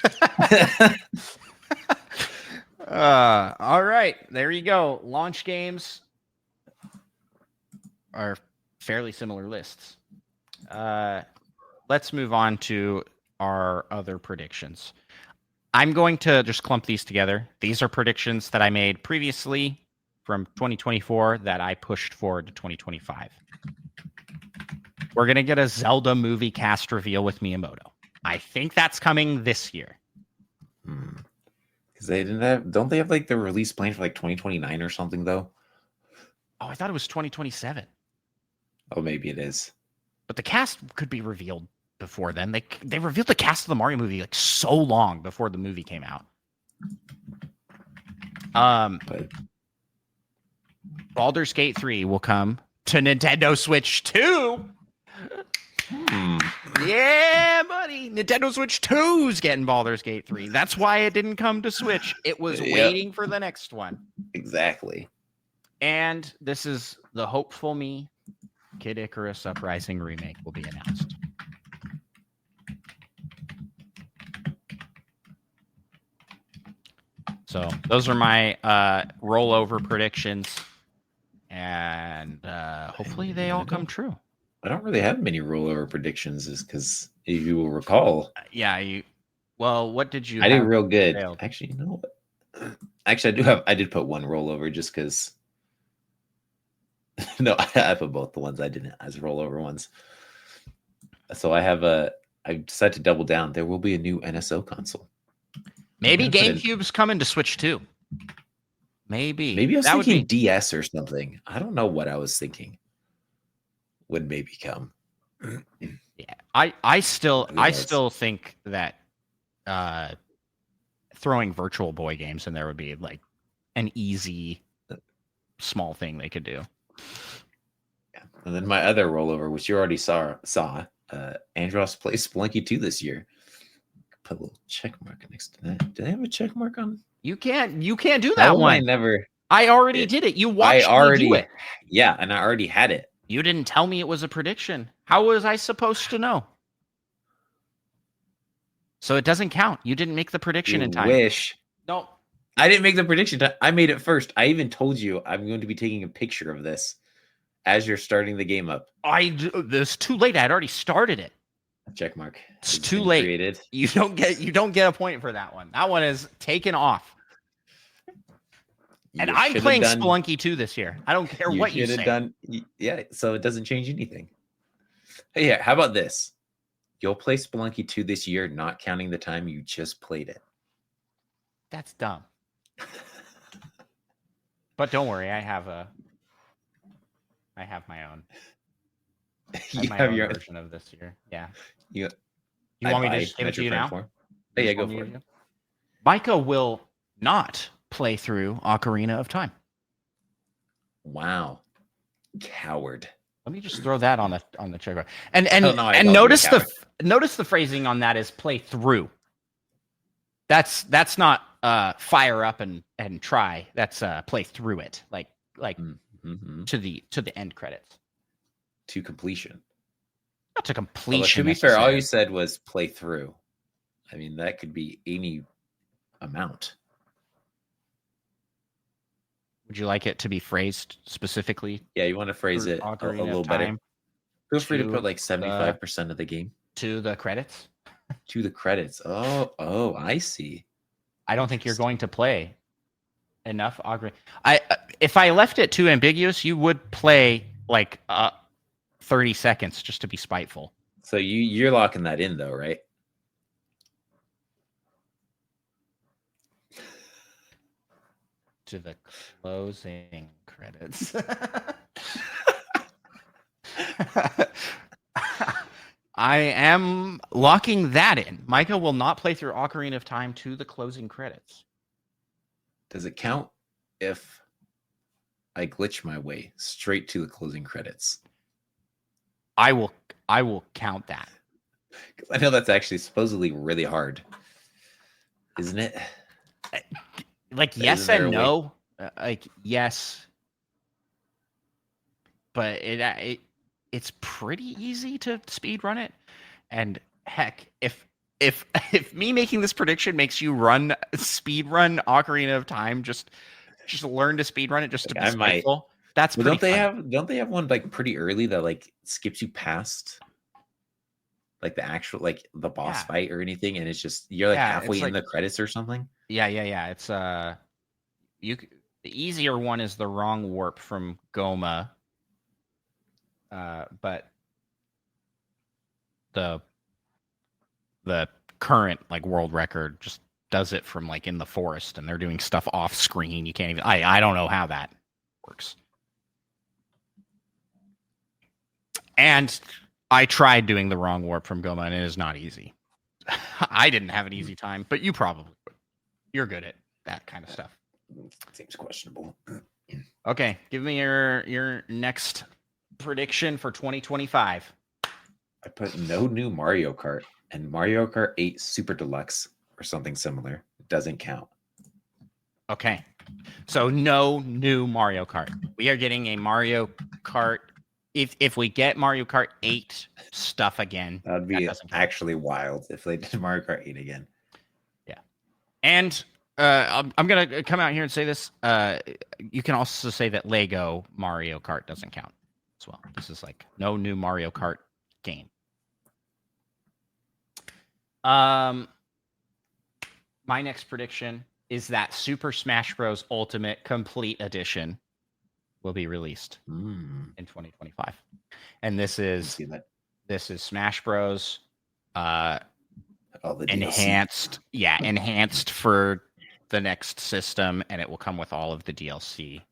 S2: All right, there you go. Launch games are fairly similar lists. Let's move on to our other predictions. I'm going to just clump these together. These are predictions that I made previously from 2024 that I pushed forward to 2025. We're going to get a Zelda movie cast reveal with Miyamoto. I think that's coming this year.
S1: Because they didn't have, don't they have like the release plan for like 2029 or something though?
S2: Oh, I thought it was 2027.
S1: Oh, maybe it is.
S2: But the cast could be revealed before then. They revealed the cast of the Mario movie like so long before the movie came out.
S1: But
S2: Baldur's Gate 3 will come to Nintendo Switch 2. Yeah, buddy. Nintendo Switch 2's getting Baldur's Gate 3. That's why it didn't come to Switch. It was waiting for the next one.
S1: Exactly.
S2: And this is the hopeful me. Kid Icarus Uprising remake will be announced. So those are my rollover predictions. And hopefully they all come true.
S1: I don't really have many rollover predictions, is because if you will recall.
S2: Well, what did you?
S1: I did real good.
S2: Failed?
S1: Actually, you know what? Actually, I did put one rollover just because. No, I put both the ones I didn't as rollover ones. So I decided to double down. There will be a new NSO console.
S2: Maybe GameCube's coming to Switch too. Maybe
S1: I was thinking DS or something. I don't know what I was thinking would maybe come.
S2: Yeah, I still think that throwing Virtual Boy games in there would be like an easy small thing they could do.
S1: Yeah. And then my other rollover, which you already saw Andros plays Spelunky 2 this year. Put a little check mark next to that. Do they have a check mark on?
S2: You can't do that one. I already did it. You watched me do it.
S1: Yeah, and I already had it.
S2: You didn't tell me it was a prediction. How was I supposed to know? So it doesn't count. You didn't make the prediction in time. No.
S1: I didn't make the prediction. I made it first. I even told you I'm going to be taking a picture of this as you're starting the game up.
S2: It's too late. I had already started it.
S1: Check mark.
S2: It's too late. Created. You don't get a point for that one. That one is taken off. And I'm playing Spelunky 2 this year. I don't care what you say.
S1: Yeah, so it doesn't change anything. Hey, yeah, how about this? You'll play Spelunky 2 this year, not counting the time you just played it.
S2: That's dumb. But don't worry, I have my own.
S1: You have your
S2: version of this year. Yeah.
S1: You
S2: want me to just give it to you now?
S1: Yeah, go for it.
S2: Micah will not play through Ocarina of Time.
S1: Wow. Coward.
S2: Let me just throw that on the check. And notice the phrasing on that is play through. That's not fire up and try. That's play through it. Like to the end credits.
S1: To completion.
S2: Not to completion.
S1: To be fair, all you said was play through. I mean, that could be any amount.
S2: Would you like it to be phrased specifically?
S1: Yeah, you want to phrase it a little better. Feel free to put like 75% of the game.
S2: To the credits?
S1: To the credits. Oh, I see.
S2: I don't think you're going to play enough Ocarina. If I left it too ambiguous, you would play like 30 seconds just to be spiteful.
S1: So you're locking that in though, right?
S2: To the closing credits. I am locking that in. Micah will not play through Ocarina of Time to the closing credits.
S1: Does it count if I glitch my way straight to the closing credits?
S2: I will count that.
S1: Because I know that's actually supposedly really hard. Isn't it?
S2: Like yes and no. Like yes. but it's pretty easy to speed run it. And heck, if me making this prediction makes you speed run Ocarina of Time, just learn to speed run it just to be
S1: I might.
S2: spiteful. That's
S1: Well,
S2: pretty fun.
S1: don't they have one like pretty early that like skips you past like the actual like the boss
S2: Yeah.
S1: fight or anything, and it's just you're like
S2: Yeah,
S1: halfway
S2: it's
S1: in
S2: like
S1: the credits or something?
S2: yeah. It's the easier one is the wrong warp from Goma. But the current like world record just does it from like in the forest, and they're doing stuff off screen. You can't even. I don't know how that works. And I tried doing the wrong warp from Goma, and it is not easy. I didn't have an easy time, but you probably would. You're good at that kind of stuff.
S1: Seems questionable.
S2: Okay, give me your next prediction for 2025.
S1: I put no new Mario Kart, and Mario Kart 8 Super Deluxe or something similar. It doesn't count.
S2: Okay, so no new Mario Kart. We are getting a Mario Kart. If we get Mario Kart 8 stuff again,
S1: That'd be
S2: doesn't count.
S1: actually wild if they did Mario Kart 8 again.
S2: Yeah, and I'm gonna come out here and say this. You can also say that Lego Mario Kart doesn't count as well. This is like no new Mario Kart game. My next prediction is that Super Smash Bros. Ultimate Complete Edition will be released in 2025, and this is Smash Bros. Enhanced, enhanced for the next system, and it will come with all of the DLC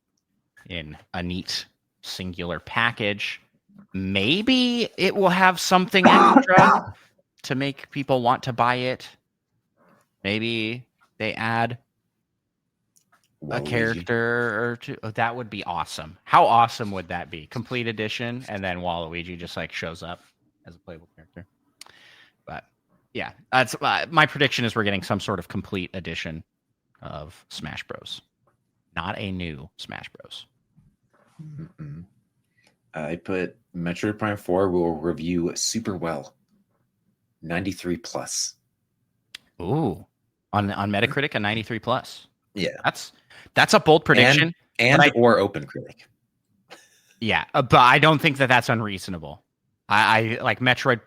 S2: in a neat singular package. Maybe it will have something extra to make people want to buy it. Maybe they add a character or two. Oh, that would be awesome. How awesome would that be? Complete edition, and then Waluigi just like shows up as a playable character. But yeah, that's my prediction is we're getting some sort of complete edition of Smash Bros. Not a new Smash Bros.
S1: I put Metroid Prime 4 will review super well. 93 plus.
S2: Ooh. On Metacritic, a 93 plus.
S1: Yeah.
S2: That's a bold prediction.
S1: Or OpenCritic.
S2: Yeah, but I don't think that that's unreasonable. I like Metroid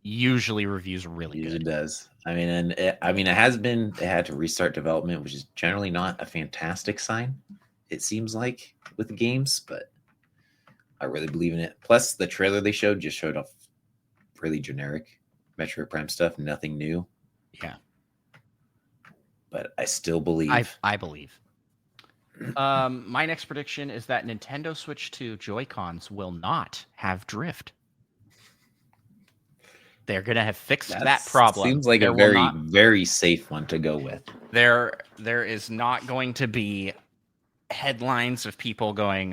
S2: usually reviews really good.
S1: It does. I mean, it had to restart development, which is generally not a fantastic sign, it seems like, with the games, but I really believe in it. Plus, the trailer they showed just showed off really generic Metroid Prime stuff, nothing new.
S2: Yeah.
S1: But I still believe.
S2: I believe. My next prediction is that Nintendo Switch 2 Joy-Cons will not have drift. They're going to have fixed that problem.
S1: Seems like a very, very safe one to go with.
S2: There is not going to be headlines of people going,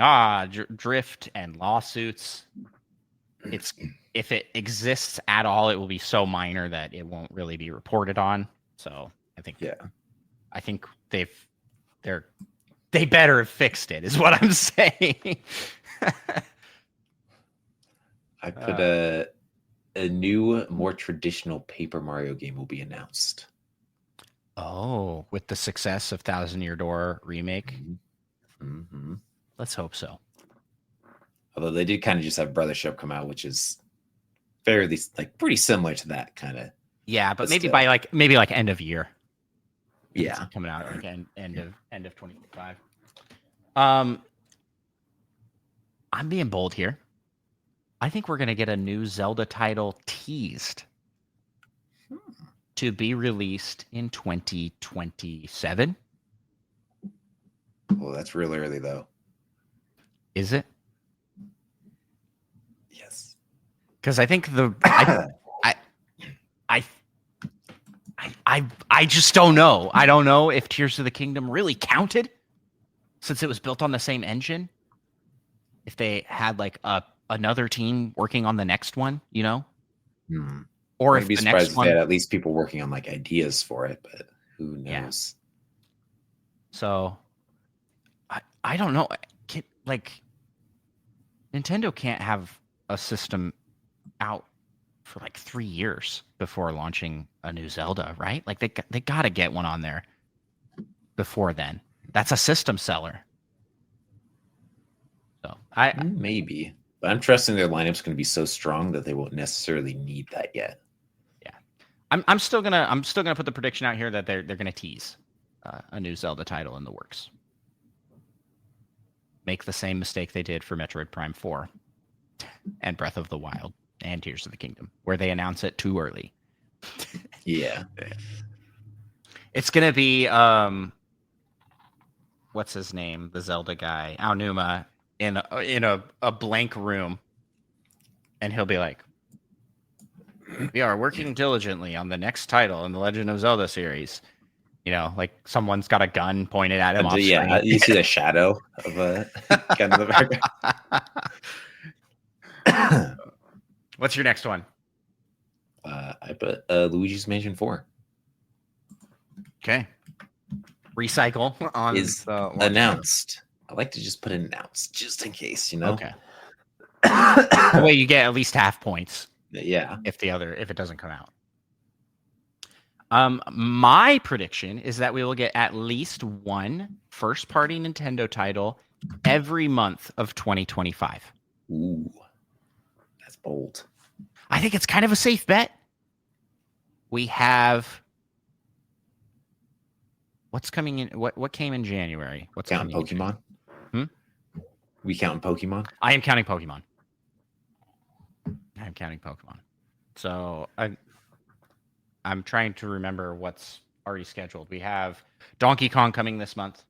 S2: drift and lawsuits. If it exists at all, it will be so minor that it won't really be reported on. So I think they better have fixed it, is what I'm saying.
S1: I put a new, more traditional Paper Mario game will be announced.
S2: Oh, with the success of Thousand Year Door remake?
S1: Mm-hmm.
S2: Let's hope so.
S1: Although they did kind of just have Brothership come out, which is fairly like pretty similar to that kind of.
S2: Yeah, but maybe by like end of year.
S1: Yeah,
S2: coming out like end of 2025. I'm being bold here. I think we're gonna get a new Zelda title teased to be released in 2027.
S1: Well, that's real early though.
S2: Is it?
S1: Yes.
S2: Because I think I just don't know. I don't know if Tears of the Kingdom really counted since it was built on the same engine. If they had like another team working on the next one, you know? Or
S1: I'd be surprised if they had at least people working on like ideas for it, but who knows?
S2: Yeah. So I don't know. Nintendo can't have a system out for like 3 years before launching a new Zelda, right? Like they got to get one on there before then. That's a system seller. So
S1: Maybe, but I'm trusting their lineup's going to be so strong that they won't necessarily need that yet.
S2: yeah, I'm still gonna put the prediction out here that they're gonna tease a new Zelda title in the works. Make the same mistake they did for Metroid Prime 4 and Breath of the Wild and Tears of the Kingdom, where they announce it too early.
S1: Yeah.
S2: It's gonna be what's his name? The Zelda guy, Aonuma, in a blank room, and he'll be like, "We are working diligently on the next title in the Legend of Zelda series." You know, like someone's got a gun pointed at him off
S1: Yeah,
S2: screen.
S1: you see the shadow of a kind of the background.
S2: What's your next one?
S1: I put Luigi's Mansion 4.
S2: Okay. Recycle on
S1: is
S2: the
S1: announced. I like to just put announced just in case, you know.
S2: Okay. That way you get at least half points.
S1: Yeah.
S2: If it doesn't come out. My prediction is that we will get at least one first-party Nintendo title every month of 2025.
S1: Ooh, that's bold.
S2: I think it's kind of a safe bet. We have what's coming in. What came in January? What's
S1: counting Pokemon? We counting Pokemon?
S2: I am counting Pokemon. So I'm trying to remember what's already scheduled. We have Donkey Kong coming this month.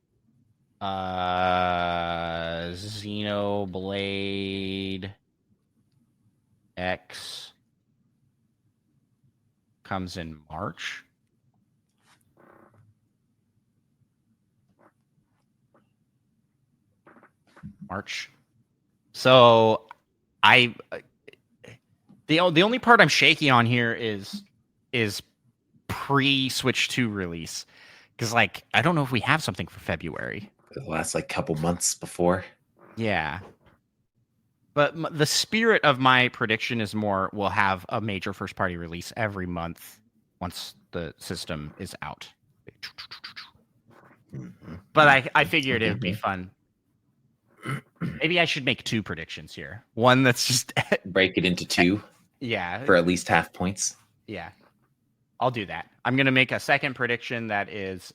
S2: Xenoblade X comes in March. So the only part I'm shaky on here is pre-Switch 2 release, because like I don't know if we have something for February.
S1: The last like couple months before.
S2: Yeah. But the spirit of my prediction is more we'll have a major first-party release every month once the system is out. But I figured it would be fun. Maybe I should make two predictions here. One that's just
S1: break it into two.
S2: Yeah.
S1: For at least half points.
S2: Yeah. I'll do that. I'm going to make a second prediction that is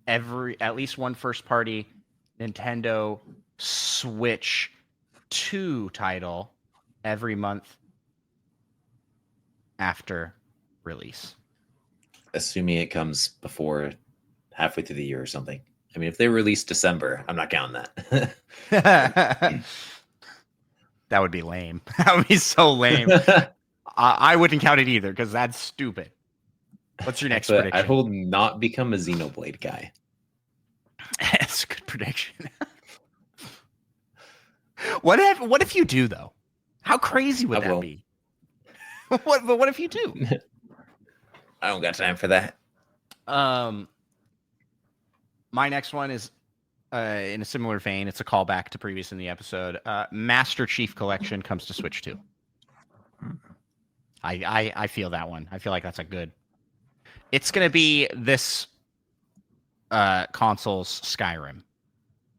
S2: at least one first party Nintendo Switch 2 title every month after release.
S1: Assuming it comes before halfway through the year or something. I mean, if they release December, I'm not counting
S2: that. That would be lame. That would be so lame. I wouldn't count it either because that's stupid. What's your next prediction?
S1: I will not become a Xenoblade guy.
S2: That's a good prediction. What if you do though? How crazy would that be? What if you do?
S1: I don't got time for that.
S2: My next one is in a similar vein. It's a callback to previous in the episode. Master Chief Collection comes to Switch 2. I feel that one. I feel like that's a good. It's going to be this console's Skyrim,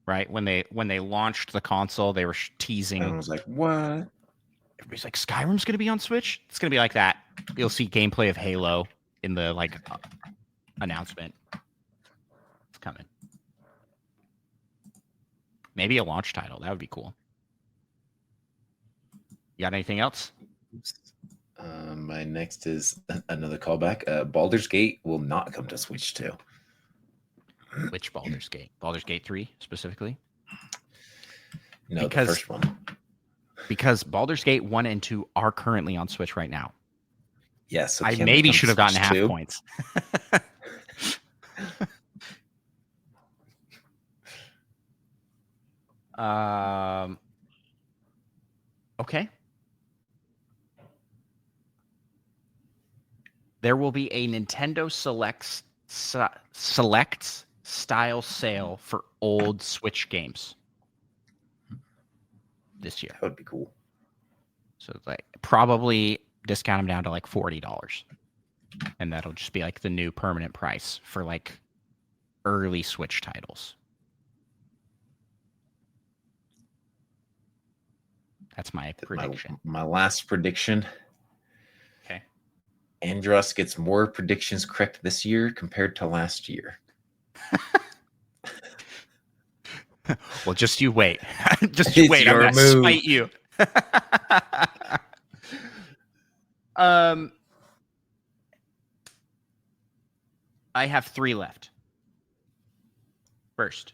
S2: right? When they launched the console, they were teasing.
S1: I was like, what?
S2: Everybody's like, Skyrim's going to be on Switch? It's going to be like that. You'll see gameplay of Halo in the announcement. It's coming. Maybe a launch title. That would be cool. You got anything else?
S1: My next is another callback. Baldur's Gate will not come to Switch 2.
S2: Which Baldur's Gate? Baldur's Gate 3 specifically?
S1: No, the first one.
S2: Because Baldur's Gate 1 and 2 are currently on Switch right now.
S1: Yes.
S2: I maybe should have gotten half points. Okay. There will be a Nintendo Selects style sale for old Switch games this year.
S1: That would be cool.
S2: So it's like probably discount them down to like $40. And that'll just be like the new permanent price for like early Switch titles. That's my prediction.
S1: My last prediction.
S2: Okay.
S1: Andros gets more predictions correct this year compared to last year.
S2: Well, just you wait. Just you wait. I'm going to spite you. I have 3 left. First,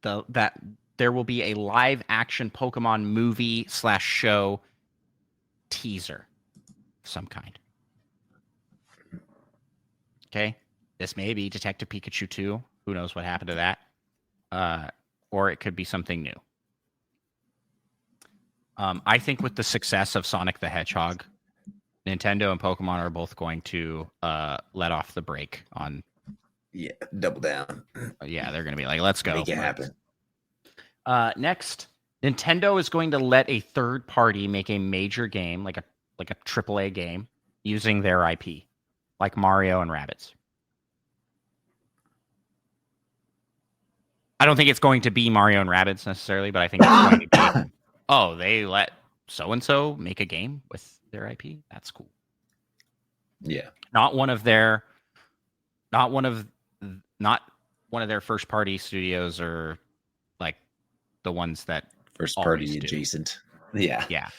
S2: that there will be a live action Pokemon movie / show teaser of some kind. Okay. This may be Detective Pikachu 2. Who knows what happened to that? Or it could be something new. I think with the success of Sonic the Hedgehog, Nintendo and Pokemon are both going to let off the brake on.
S1: Yeah, double down.
S2: Yeah, they're going to be like, let's go.
S1: Make it happen.
S2: Next, Nintendo is going to let a third party make a major game, like a AAA game, using their IP, like Mario and Rabbids. I don't think it's going to be Mario and Rabbids necessarily, but I think it's going to be, oh, they let so-and-so make a game with their IP? That's cool.
S1: Yeah.
S2: Not one of their first party studios or like the ones that
S1: first party adjacent. Yeah.
S2: Yeah.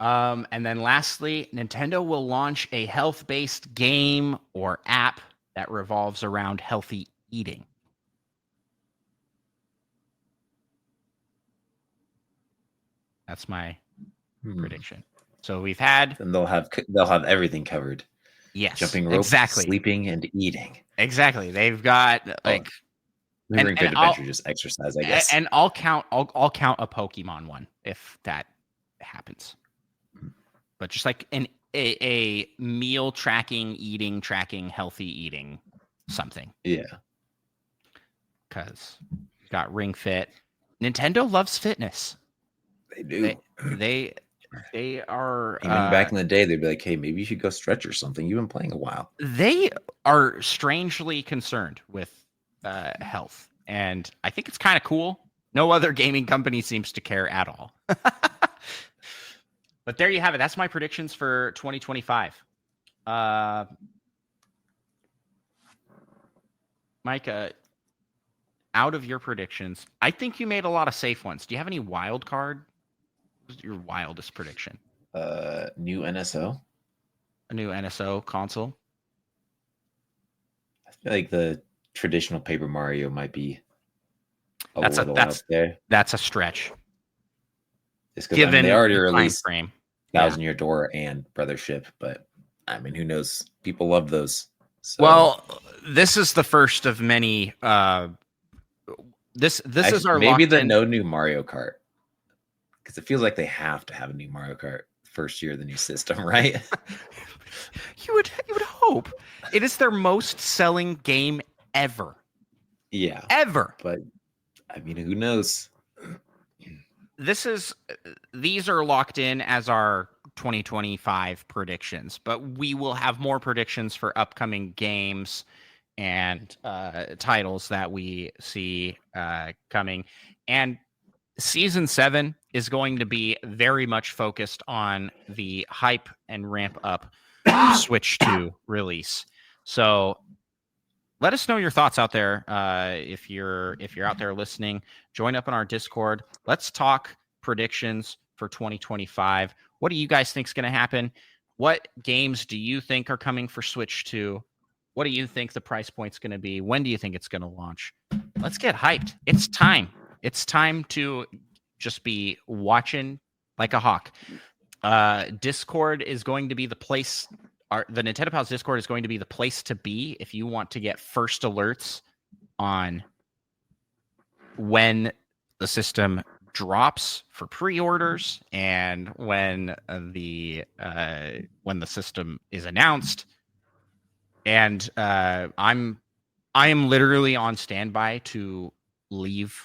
S2: And then lastly, Nintendo will launch a health-based game or app that revolves around healthy eating. That's my prediction. So we've had,
S1: and they'll have everything covered.
S2: Yes,
S1: jumping rope,
S2: exactly.
S1: Sleeping, and eating.
S2: Exactly. They've got like
S1: Ring Fit Adventure, just exercise, I guess.
S2: And I'll count a Pokemon one if that happens. But just like a meal tracking, eating tracking, healthy eating something.
S1: Yeah.
S2: Because you've got Ring Fit. Nintendo loves fitness.
S1: They do.
S2: They are
S1: even back in the day, they'd be like, "Hey, maybe you should go stretch or something. You've been playing a while."
S2: They are strangely concerned with health, and I think it's kind of cool. No other gaming company seems to care at all. But there you have it. That's my predictions for 2025. Micah, out of your predictions, I think you made a lot of safe ones. Do you have any wild card? What's your wildest prediction?
S1: New NSO.
S2: A new NSO console.
S1: I feel like the traditional Paper Mario might be a little out there.
S2: That's a stretch.
S1: Just because they already released Thousand Year Door and Brothership, but I mean, who knows? People love those. So.
S2: Well, this is the first of many. This is our
S1: maybe the no new Mario Kart, because it feels like they have to have a new Mario Kart first year of the new system, right?
S2: You would hope. It is their most selling game ever.
S1: Yeah,
S2: ever.
S1: But I mean, who knows?
S2: These are locked in as our 2025 predictions, but we will have more predictions for upcoming games and titles that we see coming. And Season 7 is going to be very much focused on the hype and ramp up Switch 2 release. So let us know your thoughts out there. If you're out there listening, join up on our Discord. Let's talk predictions for 2025. What do you guys think is going to happen? What games do you think are coming for Switch 2? What do you think the price point's going to be? When do you think it's going to launch? Let's get hyped. It's time. It's time to just be watching like a hawk. Discord is going to be the place. The Nintendo Pals Discord is going to be the place to be if you want to get first alerts on when the system drops for pre-orders and when the system is announced. And I am literally on standby to leave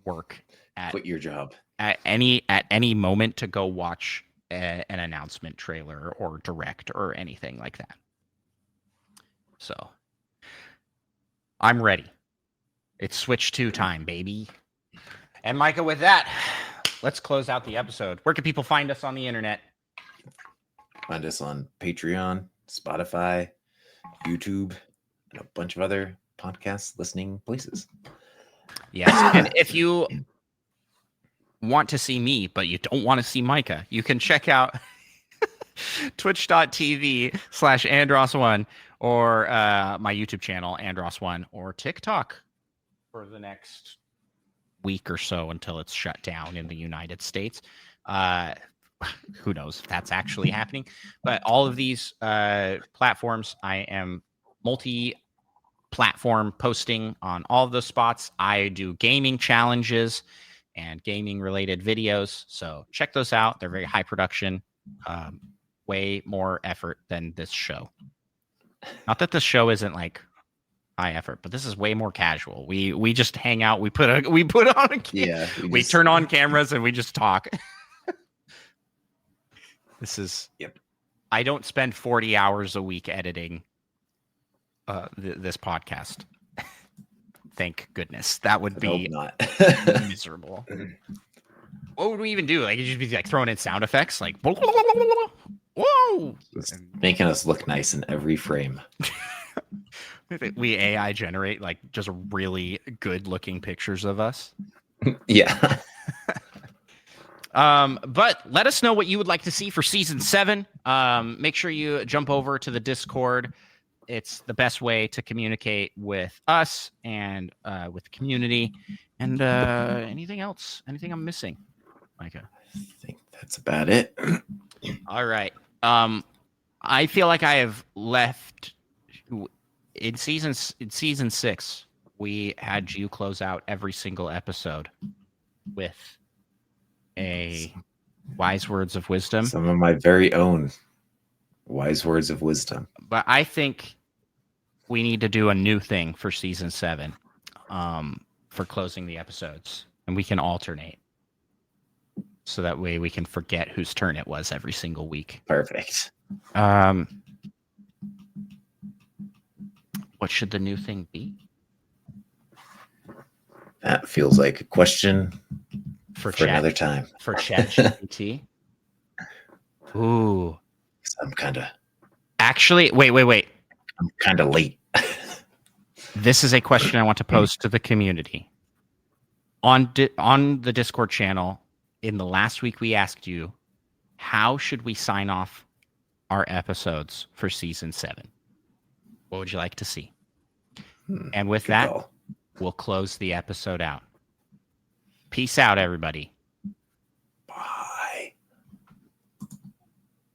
S2: work
S1: Quit your job.
S2: at any moment to go watch an announcement trailer or direct or anything like that. So I'm ready. It's Switch 2 time, baby. And Micah, with that, let's close out the episode. Where can people find us on the internet?
S1: Find us on Patreon, Spotify, YouTube, and a bunch of other podcast listening places.
S2: Yes. And if you want to see me, but you don't want to see Micah, you can check out twitch.tv/Andros1 or my YouTube channel, Andros1, or TikTok for the next week or so until it's shut down in the United States. Who knows if that's actually happening? But all of these platforms, I am multi-platform posting on all of those spots. I do gaming challenges and gaming related videos. So check those out. They're very high production, way more effort than this show. Not that this show isn't like high effort, but this is way more casual. We just hang out. We put on we turn on cameras and we just talk. This is I don't spend 40 hours a week editing this podcast. Thank goodness. That would be
S1: not
S2: miserable. What would we even do? Like, you'd just be like throwing in sound effects, like whoa,
S1: making us look nice in every frame.
S2: We AI generate like just really good looking pictures of us.
S1: Yeah.
S2: But let us know what you would like to see for season 7. Make sure you jump over to the Discord. It's the best way to communicate with us and with the community. And anything else? Anything I'm missing, Micah?
S1: I think that's about it.
S2: All right. I feel like I have left in season 6. We had you close out every single episode with a wise words of wisdom.
S1: Some of my very own wise words of wisdom.
S2: But I think we need to do a new thing for season 7 for closing the episodes. And we can alternate. So that way we can forget whose turn it was every single week.
S1: Perfect.
S2: What should the new thing be?
S1: That feels like a question for another time.
S2: For ChatGPT. Ooh.
S1: I'm kind of...
S2: Actually, wait.
S1: I'm kind of late.
S2: This is a question I want to pose to the community. On the Discord channel, in the last week we asked you, how should we sign off our episodes for season 7? What would you like to see? And with that, we'll close the episode out. Peace out, everybody.